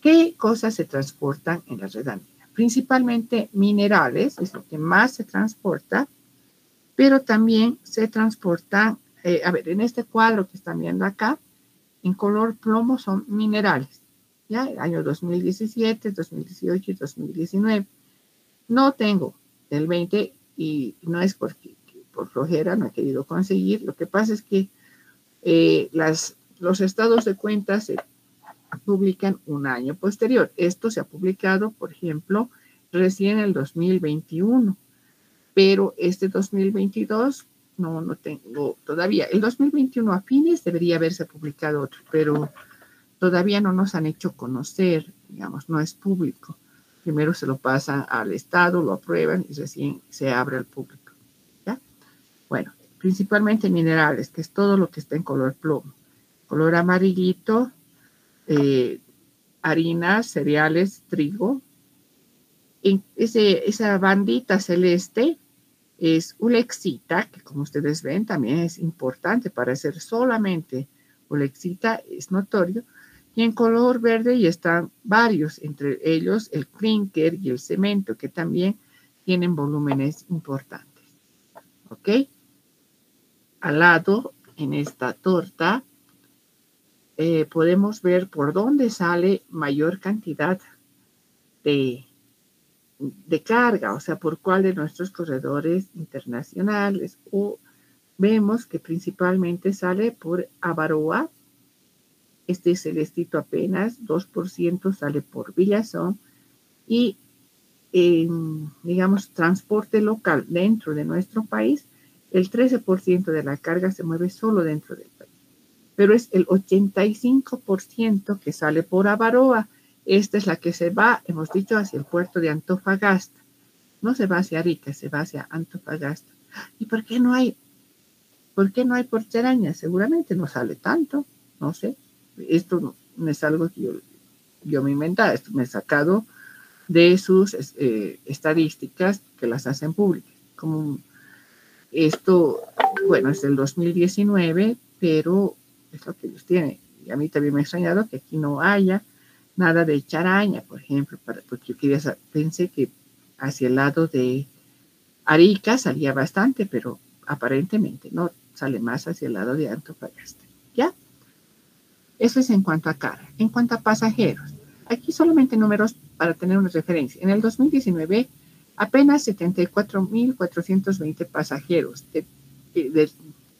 ¿Qué cosas se transportan en la red andina? Principalmente minerales, es lo que más se transporta, pero también se transportan, en este cuadro que están viendo acá, en color plomo son minerales, ¿ya? El año 2017, 2018 y 2019. No tengo del 20 y no es porque por flojera no he querido conseguir. Lo que pasa es que los estados de cuentas se publican un año posterior. Esto se ha publicado, por ejemplo, recién en el 2021, pero este 2022 no tengo todavía. El 2021 a fines debería haberse publicado otro, pero todavía no nos han hecho conocer, digamos, no es público. Primero se lo pasan al Estado, lo aprueban y recién se abre al público. ¿Ya? Bueno, principalmente minerales, que es todo lo que está en color plomo. Color amarillito, harinas, cereales, trigo. Esa bandita celeste es ulexita, que como ustedes ven también es importante para hacer solamente ulexita, es notorio. Y en color verde y están varios, entre ellos el clinker y el cemento, que también tienen volúmenes importantes. ¿Ok? Al lado, en esta torta, podemos ver por dónde sale mayor cantidad de carga, o sea, por cuál de nuestros corredores internacionales, o vemos que principalmente sale por Avaroa, este celestito apenas 2% sale por Villazón, y digamos, transporte local dentro de nuestro país, el 13% de la carga se mueve solo dentro del país, pero es el 85% que sale por Avaroa. Esta es la que se va, hemos dicho, hacia el puerto de Antofagasta. No se va hacia Arica, se va hacia Antofagasta. ¿Y por qué no hay por Charaña? Seguramente no sale tanto, no sé. Esto no es algo que yo me he inventado, esto me he sacado de sus estadísticas que las hacen públicas. Como esto, bueno, es del 2019, pero es lo que ellos tienen. Y a mí también me ha extrañado que aquí no haya nada de Charaña, por ejemplo, porque yo pensé que hacia el lado de Arica salía bastante, pero aparentemente no, sale más hacia el lado de Antofagasta. ¿Ya? Eso es en cuanto a carga. En cuanto a pasajeros, aquí solamente números para tener una referencia. En el 2019, apenas 74.420 pasajeros de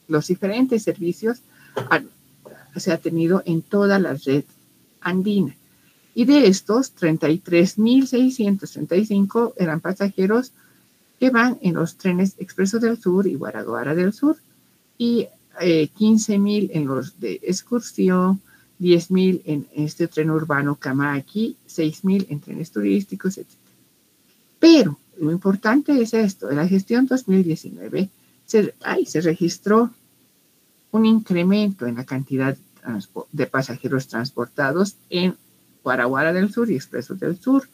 los diferentes servicios se ha tenido en toda la red andina. Y de estos, 33.635 eran pasajeros que van en los trenes Expreso del Sur y Guaraguara del Sur, y 15.000 en los de excursión, 10.000 en este tren urbano Camaqui, 6.000 en trenes turísticos, etc. Pero lo importante es esto: en la gestión 2019 se registró un incremento en la cantidad de pasajeros transportados en Guaraguara del Sur y Expreso del Sur.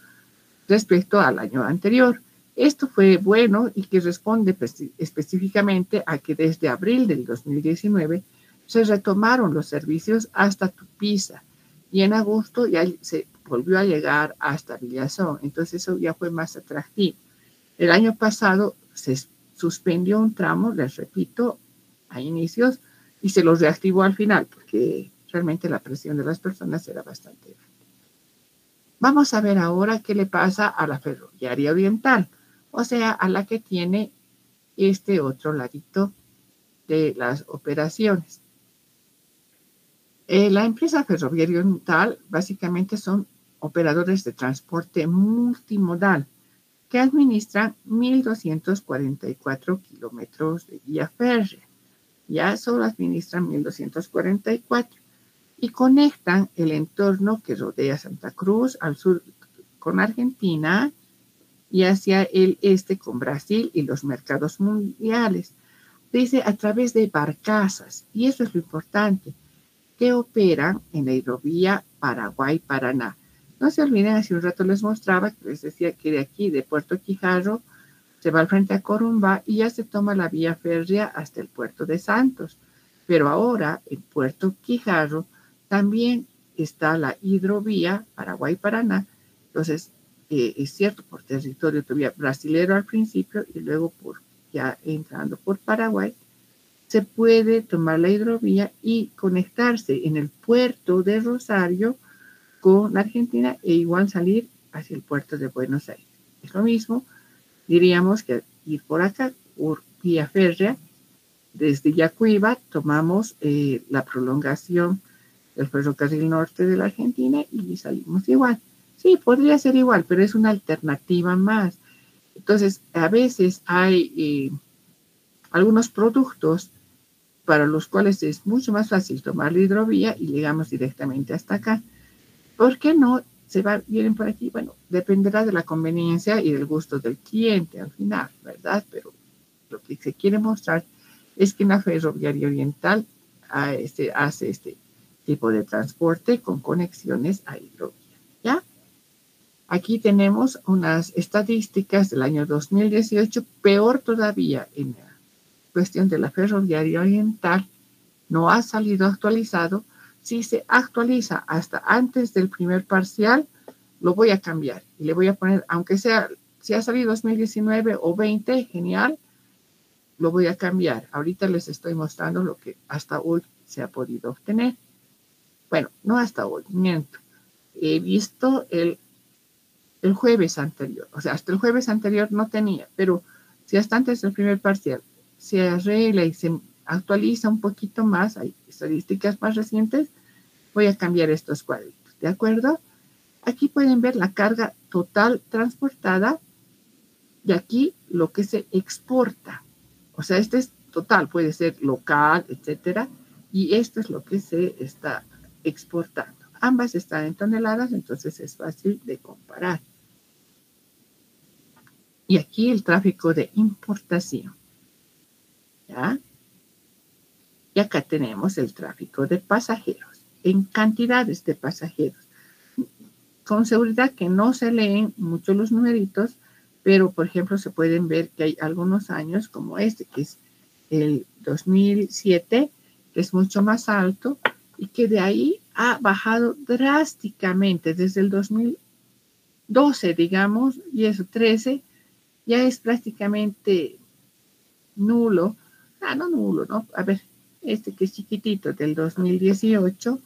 respecto al año anterior. Esto fue bueno y que responde específicamente a que desde abril del 2019 se retomaron los servicios hasta Tupiza y en agosto ya se volvió a llegar hasta Villazón. Entonces eso ya fue más atractivo. El año pasado se suspendió un tramo, les repito, a inicios y se los reactivó al final porque realmente la presión de las personas era bastante grande. Vamos a ver ahora qué le pasa a la ferroviaria oriental, o sea, a la que tiene este otro ladito de las operaciones. La empresa ferroviaria oriental básicamente son operadores de transporte multimodal que administran 1.244 kilómetros de vía férrea. Ya solo administran 1.244 y conectan el entorno que rodea Santa Cruz al sur con Argentina y hacia el este con Brasil y los mercados mundiales. Dice a través de barcazas, y eso es lo importante, que operan en la hidrovía Paraguay-Paraná. No se olviden, hace un rato les mostraba, que les decía que de aquí, de Puerto Quijarro, se va al frente a Corumbá y ya se toma la vía férrea hasta el puerto de Santos. Pero ahora, en Puerto Quijarro, también está la hidrovía Paraguay-Paraná. Entonces, es cierto, por territorio todavía brasilero al principio y luego ya entrando por Paraguay, se puede tomar la hidrovía y conectarse en el puerto de Rosario con Argentina e igual salir hacia el puerto de Buenos Aires. Es lo mismo, diríamos que ir por acá, por vía férrea, desde Yacuiba tomamos la prolongación del ferrocarril norte de la Argentina y salimos igual. Sí, podría ser igual, pero es una alternativa más. Entonces, a veces hay algunos productos para los cuales es mucho más fácil tomar la hidrovía y llegamos directamente hasta acá. ¿Por qué no vienen por aquí? Bueno, dependerá de la conveniencia y del gusto del cliente al final, ¿verdad? Pero lo que se quiere mostrar es que en la ferroviaria oriental hace este tipo de transporte con conexiones a hidrovía, ¿ya? Aquí tenemos unas estadísticas del año 2018, peor todavía en la cuestión de la ferroviaria oriental, no ha salido actualizado. Si se actualiza hasta antes del primer parcial, lo voy a cambiar y le voy a poner, aunque sea, si ha salido 2019 o 20, genial, lo voy a cambiar. Ahorita les estoy mostrando lo que hasta hoy se ha podido obtener. Bueno, no hasta hoy, miento. He visto el jueves anterior, o sea, hasta el jueves anterior no tenía, pero si hasta antes del primer parcial se arregla y se actualiza un poquito más, hay estadísticas más recientes, voy a cambiar estos cuadritos, ¿de acuerdo? Aquí pueden ver la carga total transportada y aquí lo que se exporta. O sea, este es total, puede ser local, etcétera, y esto es lo que se está exportando. Ambas están en toneladas, entonces es fácil de comparar. Y aquí el tráfico de importación. ¿Ya? Y acá tenemos el tráfico de pasajeros, en cantidades de pasajeros. Con seguridad que no se leen mucho los numeritos, pero por ejemplo se pueden ver que hay algunos años como este, que es el 2007, que es mucho más alto y que de ahí ha bajado drásticamente desde el 2012, digamos, y eso 13, ya es prácticamente nulo. No nulo, ¿no? A ver, este que es chiquitito del 2018,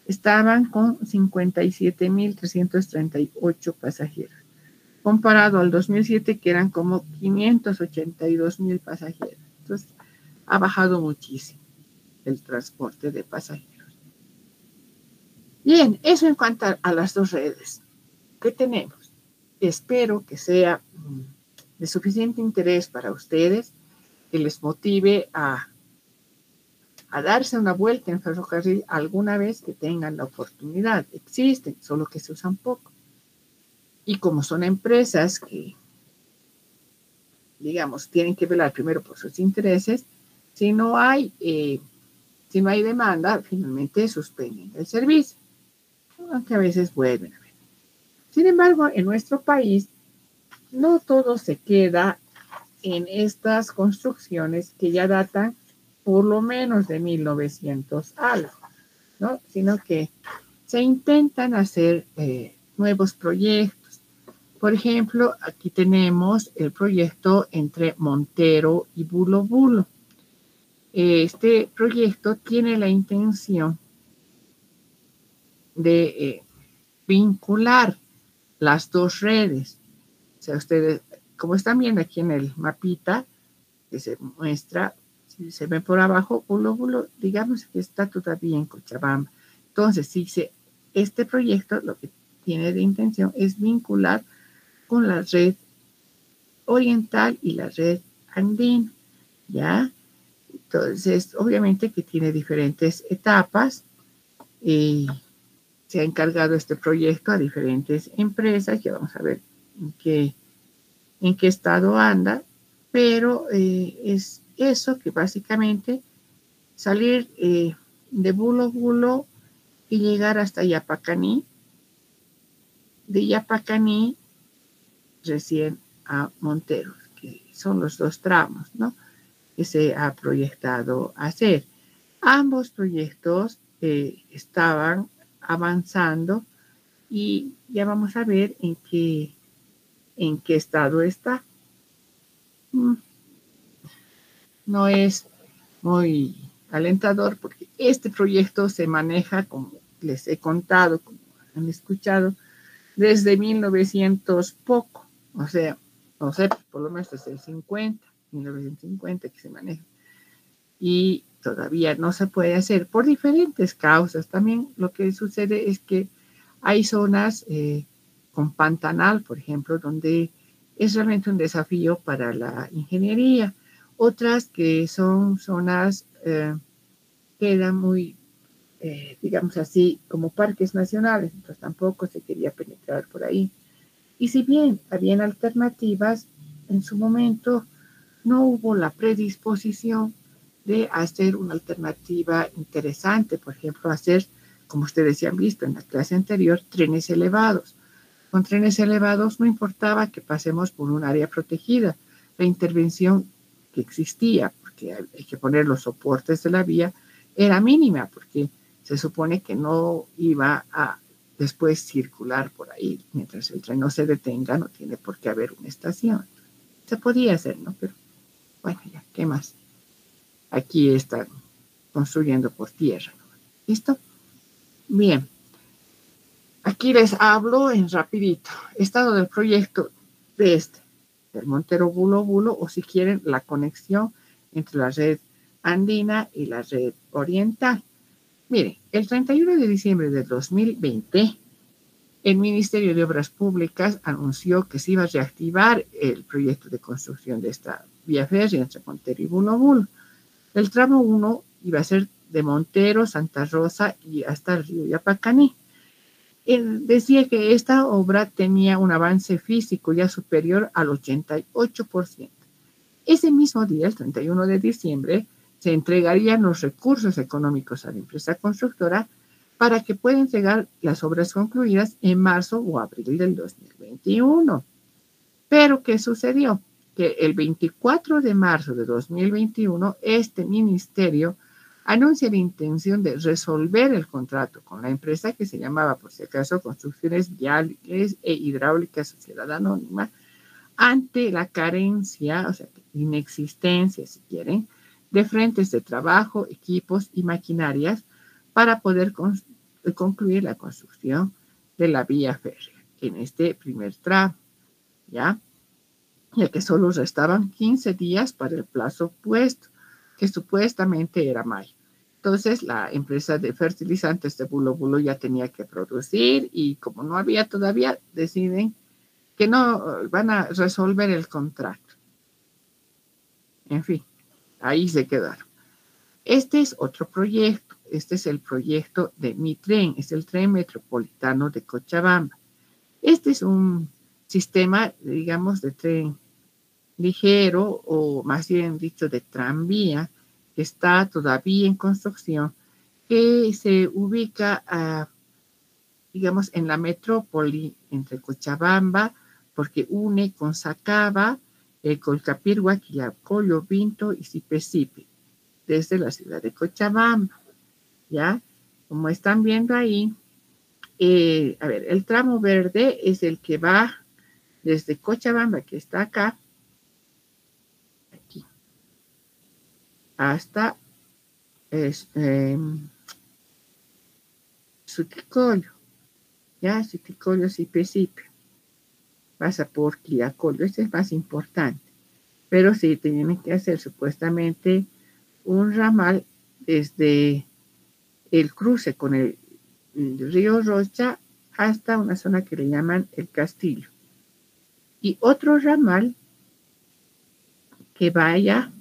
estaban con 57.338 pasajeros, comparado al 2007 que eran como 582.000 pasajeros. Entonces, ha bajado muchísimo el transporte de pasajeros. Bien, eso en cuanto a las dos redes que tenemos. Espero que sea de suficiente interés para ustedes, que les motive a darse una vuelta en ferrocarril alguna vez que tengan la oportunidad. Existen, solo que se usan poco. Y como son empresas que, digamos, tienen que velar primero por sus intereses, si no hay demanda, finalmente suspenden el servicio, aunque a veces vuelven a ver. Sin embargo, en nuestro país no todo se queda en estas construcciones que ya datan por lo menos de 1900 algo, ¿no? Sino que se intentan hacer nuevos proyectos. Por ejemplo, aquí tenemos el proyecto entre Montero y Bulo Bulo. Este proyecto tiene la intención de vincular las dos redes. O sea, ustedes, como están viendo aquí en el mapita que se muestra, si se ven por abajo, Bulo Bulo, digamos que está todavía en Cochabamba. Entonces, si este proyecto lo que tiene de intención es vincular con la red oriental y la red andina, ¿ya? Entonces, obviamente que tiene diferentes etapas y se ha encargado este proyecto a diferentes empresas, ya vamos a ver en qué estado anda, pero es eso que básicamente salir de Bulo Bulo y llegar hasta Yapacaní, de Yapacaní recién a Monteros, que son los dos tramos, ¿no? Que se ha proyectado hacer. Ambos proyectos estaban avanzando y ya vamos a ver en qué estado está. No es muy alentador porque este proyecto se maneja, como les he contado, como han escuchado, desde 1900 poco, o sea, no sé, por lo menos desde el 1950 que se maneja. Y todavía no se puede hacer por diferentes causas. También lo que sucede es que hay zonas con pantanal, por ejemplo, donde es realmente un desafío para la ingeniería. Otras que son zonas que eran muy, digamos así, como parques nacionales, entonces tampoco se quería penetrar por ahí. Y si bien habían alternativas, en su momento no hubo la predisposición de hacer una alternativa interesante, por ejemplo, hacer, como ustedes ya han visto en la clase anterior, trenes elevados. Con trenes elevados no importaba que pasemos por un área protegida, la intervención que existía, porque hay que poner los soportes de la vía, era mínima, porque se supone que no iba a después circular por ahí. Mientras el tren no se detenga, no tiene por qué haber una estación. Se podía hacer, ¿no? Pero bueno, ya, ¿qué más? Aquí están construyendo por tierra, ¿no? ¿Listo? Bien. Aquí les hablo en rapidito. Estado del proyecto de del Montero Bulo Bulo, o si quieren, la conexión entre la red andina y la red oriental. Mire, el 31 de diciembre de 2020, el Ministerio de Obras Públicas anunció que se iba a reactivar el proyecto de construcción de esta vía férrea entre Montero y Bulo Bulo. El tramo 1 iba a ser de Montero, Santa Rosa y hasta el río Yapacaní. Él decía que esta obra tenía un avance físico ya superior al 88%. Ese mismo día, el 31 de diciembre, se entregarían los recursos económicos a la empresa constructora para que pueda entregar las obras concluidas en marzo o abril del 2021. Pero, ¿qué sucedió? Que el 24 de marzo de 2021, este ministerio anuncia la intención de resolver el contrato con la empresa que se llamaba, por si acaso, Construcciones Viales e Hidráulicas Sociedad Anónima, ante la carencia, o sea, inexistencia, si quieren, de frentes de trabajo, equipos y maquinarias para poder concluir la construcción de la vía férrea en este primer tramo, ¿ya? Ya que solo restaban 15 días para el plazo puesto, que supuestamente era mayo. Entonces, la empresa de fertilizantes de Bulo Bulo ya tenía que producir y como no había todavía, deciden que no van a resolver el contrato. En fin, ahí se quedaron. Este es otro proyecto. Este es el proyecto de Mi Tren, es el tren metropolitano de Cochabamba. Este es un sistema, digamos, de tren ligero o más bien dicho de tranvía que está todavía en construcción, que se ubica digamos, en la metrópoli entre Cochabamba, porque une con Sacaba, Colcapirgua, Quillacollo, Vinto y Sipe, desde la ciudad de Cochabamba, ¿ya? Como están viendo ahí, a ver, el tramo verde es el que va desde Cochabamba, que está acá, aquí, hasta Suticollo, ¿ya? Suticollo, Sipe. Pasa por Quillacollo, este es más importante. Pero sí, tienen que hacer supuestamente un ramal desde el cruce con el río Rocha hasta una zona que le llaman el Castillo. Y otro ramal que vaya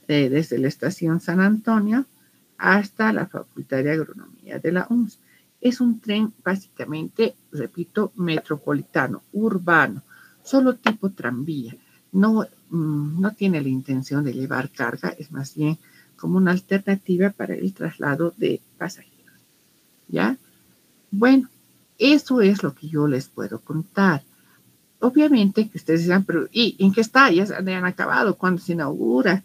desde la estación San Antonio hasta la Facultad de Agronomía de la UNS. Es un tren básicamente, repito, metropolitano, urbano, solo tipo tranvía. No tiene la intención de llevar carga, es más bien como una alternativa para el traslado de pasajeros. ¿Ya? Bueno, eso es lo que yo les puedo contar. Obviamente que ustedes dirán, pero ¿y en qué está? ¿Ya se han acabado? ¿Cuándo se inaugura?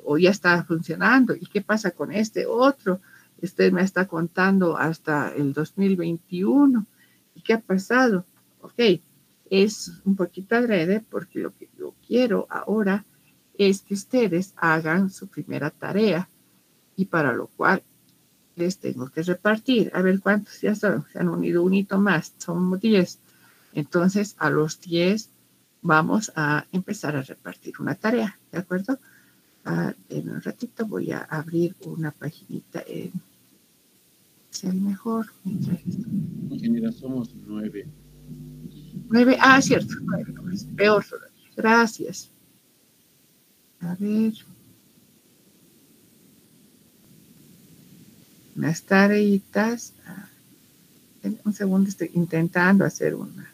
¿O ya está funcionando? ¿Y qué pasa con este otro? Usted me está contando hasta el 2021. ¿Y qué ha pasado? Ok, es un poquito adrede porque lo que yo quiero ahora es que ustedes hagan su primera tarea y para lo cual les tengo que repartir. A ver cuántos ya son. Se han unido un hito más. Somos 10. Entonces, a los 10 vamos a empezar a repartir una tarea, ¿de acuerdo? En un ratito voy a abrir una paginita en es el mejor. Ingeniera, somos 9. 9, cierto, 9, peor todavía. Gracias. A ver. Unas tareitas. Un segundo, estoy intentando hacer un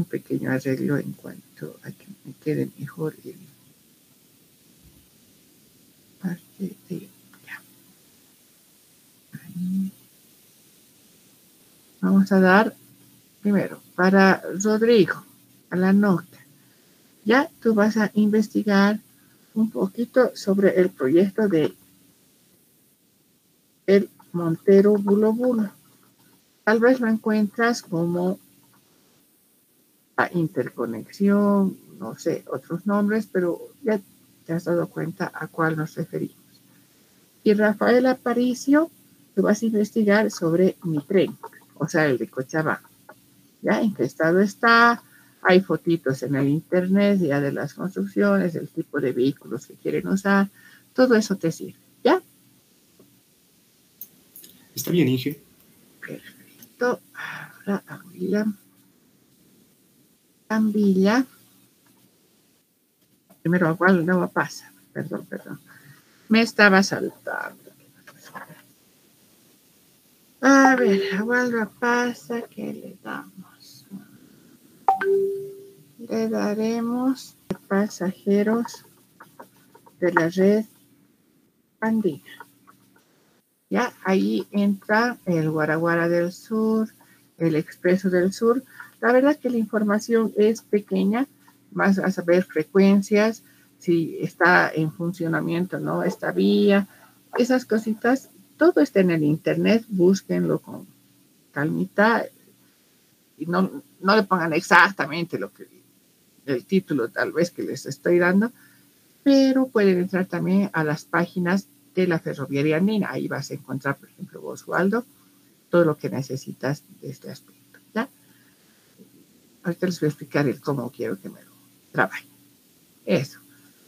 pequeño arreglo en cuanto a que me quede mejor el parte de ya. Ahí. Vamos a dar primero para Rodrigo a la nota. Ya tú vas a investigar un poquito sobre el proyecto de el Montero Bulo Bulo. Tal vez lo encuentras como la interconexión, no sé, otros nombres, pero ya te has dado cuenta a cuál nos referimos. Y Rafael Aparicio, tú vas a investigar sobre mi tren, o sea, el de Cochabamba. ¿Ya? ¿En qué estado está? Hay fotitos en el internet ya de las construcciones, el tipo de vehículos que quieren usar. Todo eso te sirve, ¿ya? Está bien, Inge. Perfecto. Ahora a William Cambilla. Primero, ¿a cuál no pasa? Perdón. Me estaba saltando. A ver, a cuál pasa, ¿qué le damos? Le daremos pasajeros de la red andina. Ya, ahí entra el Guaraguara del Sur, el Expreso del Sur. La verdad que la información es pequeña, vas a saber frecuencias, si está en funcionamiento, ¿no? Esta vía, esas cositas, todo está en el internet, búsquenlo con calmita y no le pongan exactamente lo que el título tal vez que les estoy dando, pero pueden entrar también a las páginas de la Ferroviaria Andina. Ahí vas a encontrar, por ejemplo, Osvaldo, todo lo que necesitas de este aspecto, ¿ya? Ahorita les voy a explicar el cómo quiero que me lo trabajen. Eso.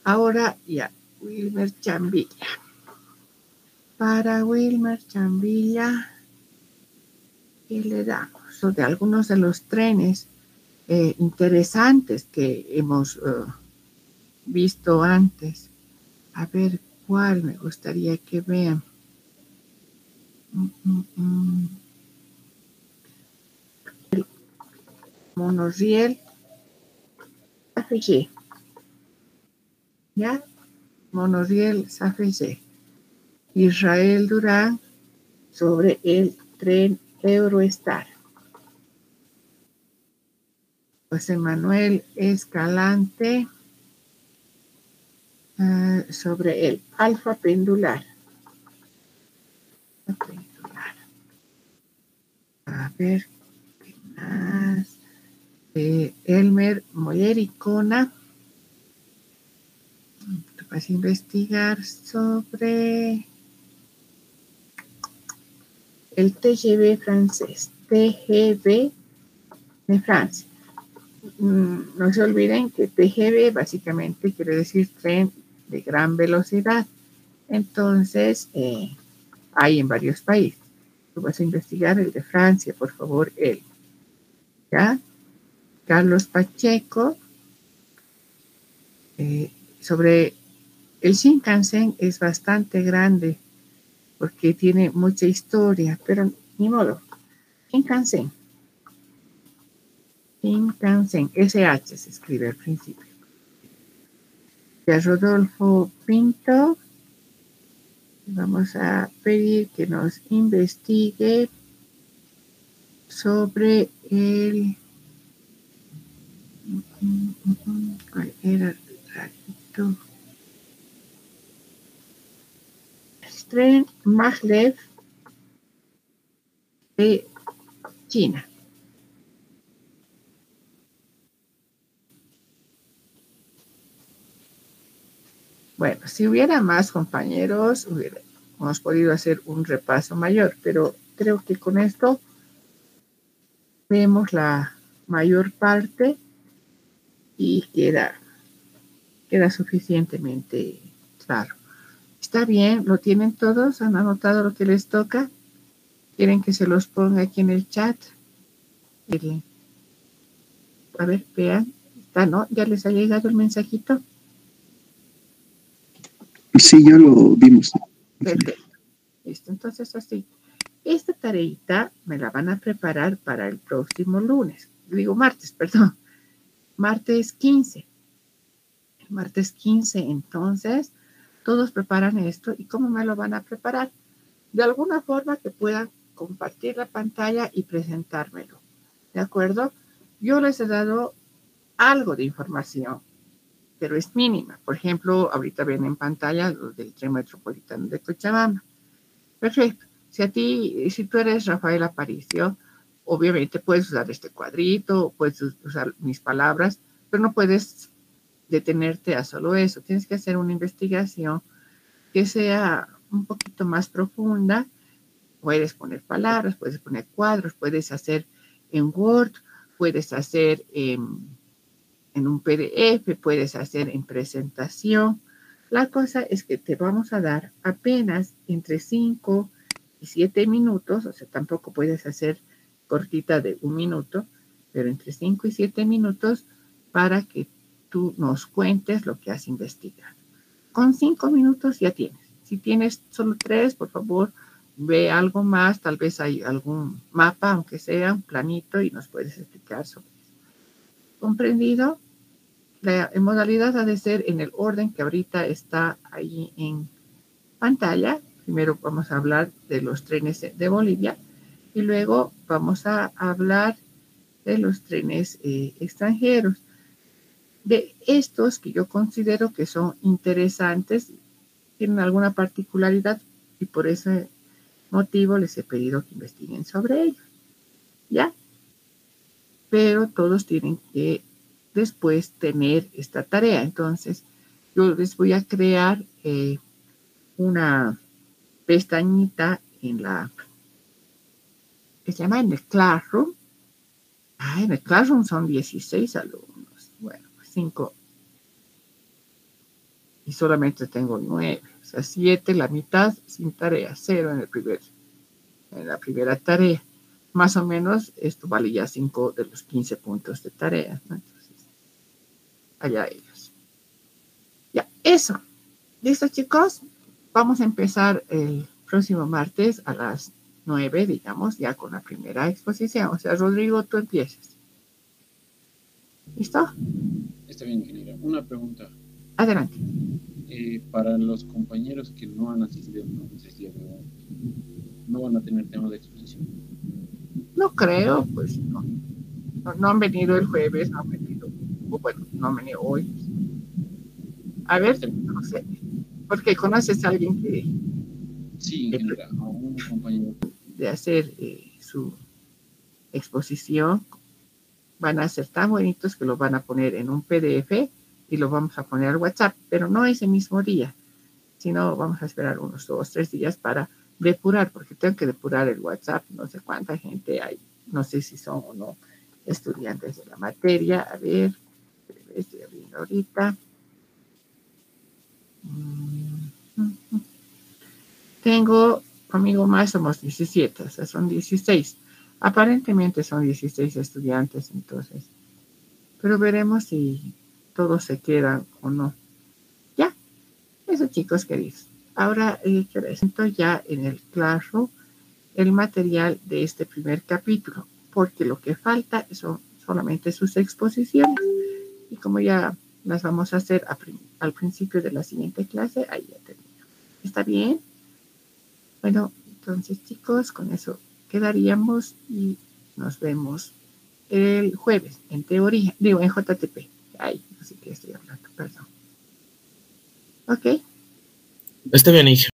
Ahora ya, Wilmer Chambilla. Para Wilmer Chambilla, ¿qué le damos? De algunos de los trenes interesantes que hemos visto antes. A ver cuál me gustaría que vean. El monorriel Safeye. ¿Ya? Monorriel Safeye. Israel Durán sobre el tren Eurostar. José Manuel Escalante sobre el alfa pendular. A ver, ¿qué más? Elmer Mollericona. Tú vas a investigar sobre el TGV francés. TGV de Francia. No se olviden que TGV básicamente quiere decir tren de gran velocidad. Entonces, hay en varios países. Tú vas a investigar el de Francia, por favor, él. ¿Ya? Carlos Pacheco, sobre el Shinkansen es bastante grande porque tiene mucha historia, pero ni modo. Shinkansen. Shinkansen, SH se escribe al principio. Ya Rodolfo Pinto, vamos a pedir que nos investigue sobre el... ¿Cuál era el ratito? El tren Maglev de China. Bueno, si hubiera más compañeros, hubiéramos podido hacer un repaso mayor, pero creo que con esto vemos la mayor parte y queda suficientemente claro. ¿Está bien? ¿Lo tienen todos? ¿Han anotado lo que les toca? ¿Quieren que se los ponga aquí en el chat? A ver, vean. ¿Está, no? ¿Ya les ha llegado el mensajito? Sí, ya lo vimos. Perfecto. Listo, entonces así. Esta tareita me la van a preparar para el próximo lunes. Digo martes, perdón. Martes 15. El martes 15, entonces, todos preparan esto. ¿Y cómo me lo van a preparar? De alguna forma que puedan compartir la pantalla y presentármelo. ¿De acuerdo? Yo les he dado algo de información, pero es mínima. Por ejemplo, ahorita ven en pantalla los del tren metropolitano de Cochabamba. Perfecto. Si tú eres Rafael Aparicio, obviamente puedes usar este cuadrito, puedes usar mis palabras, pero no puedes detenerte a solo eso. Tienes que hacer una investigación que sea un poquito más profunda. Puedes poner palabras, puedes poner cuadros, puedes hacer en Word, puedes hacer en un PDF, puedes hacer en presentación. La cosa es que te vamos a dar apenas entre 5 y 7 minutos, o sea, tampoco puedes hacer cortita de 1 minuto, pero entre 5 y 7 minutos para que tú nos cuentes lo que has investigado. Con 5 minutos ya tienes. Si tienes solo 3, por favor, ve algo más, tal vez hay algún mapa, aunque sea un planito, y nos puedes explicar sobre eso. ¿Comprendido? La modalidad ha de ser en el orden que ahorita está ahí en pantalla. Primero vamos a hablar de los trenes de Bolivia y luego vamos a hablar de los trenes extranjeros. De estos que yo considero que son interesantes, tienen alguna particularidad y por ese motivo les he pedido que investiguen sobre ellos. ¿Ya? Pero todos tienen que después tener esta tarea. Entonces, yo les voy a crear una pestañita en la que se llama en el Classroom. En el Classroom son 16 alumnos. Bueno, 5. Y solamente tengo 9. O sea, 7, la mitad sin tarea. 0 en la primera tarea. Más o menos, esto vale ya 5 de los 15 puntos de tarea, ¿no? Entonces, allá ellos. Ya, eso. ¿Listo, chicos? Vamos a empezar el próximo martes a las 9, digamos, ya con la primera exposición. O sea, Rodrigo, tú empiezas. ¿Listo? Está bien, ingeniera. Una pregunta. Adelante. Para los compañeros que no han asistido, no sé si no van a tener tema de exposición. No creo, pues no. No han venido el jueves, no han venido, o bueno, no han venido hoy. A ver, no sé, porque conoces a alguien que Sí, ingeniera, a un compañero. de hacer su exposición, van a ser tan bonitos que lo van a poner en un PDF y lo vamos a poner al WhatsApp, pero no ese mismo día, sino vamos a esperar unos 2 o 3 días para depurar, porque tengo que depurar el WhatsApp, no sé cuánta gente hay, no sé si son o no estudiantes de la materia. A ver, estoy abriendo ahorita. Tengo conmigo más, somos 17, o sea, son 16. Aparentemente son 16 estudiantes, entonces, pero veremos si todos se quedan o no. Ya, eso, chicos queridos. Ahora les presento ya en el Classroom el material de este primer capítulo, porque lo que falta son solamente sus exposiciones. Y como ya las vamos a hacer al principio de la siguiente clase, ahí ya termino. ¿Está bien? Bueno, entonces chicos, con eso quedaríamos y nos vemos el jueves en teoría, digo en JTP. Ay, no sé qué estoy hablando, perdón. Ok. Está bien, hija.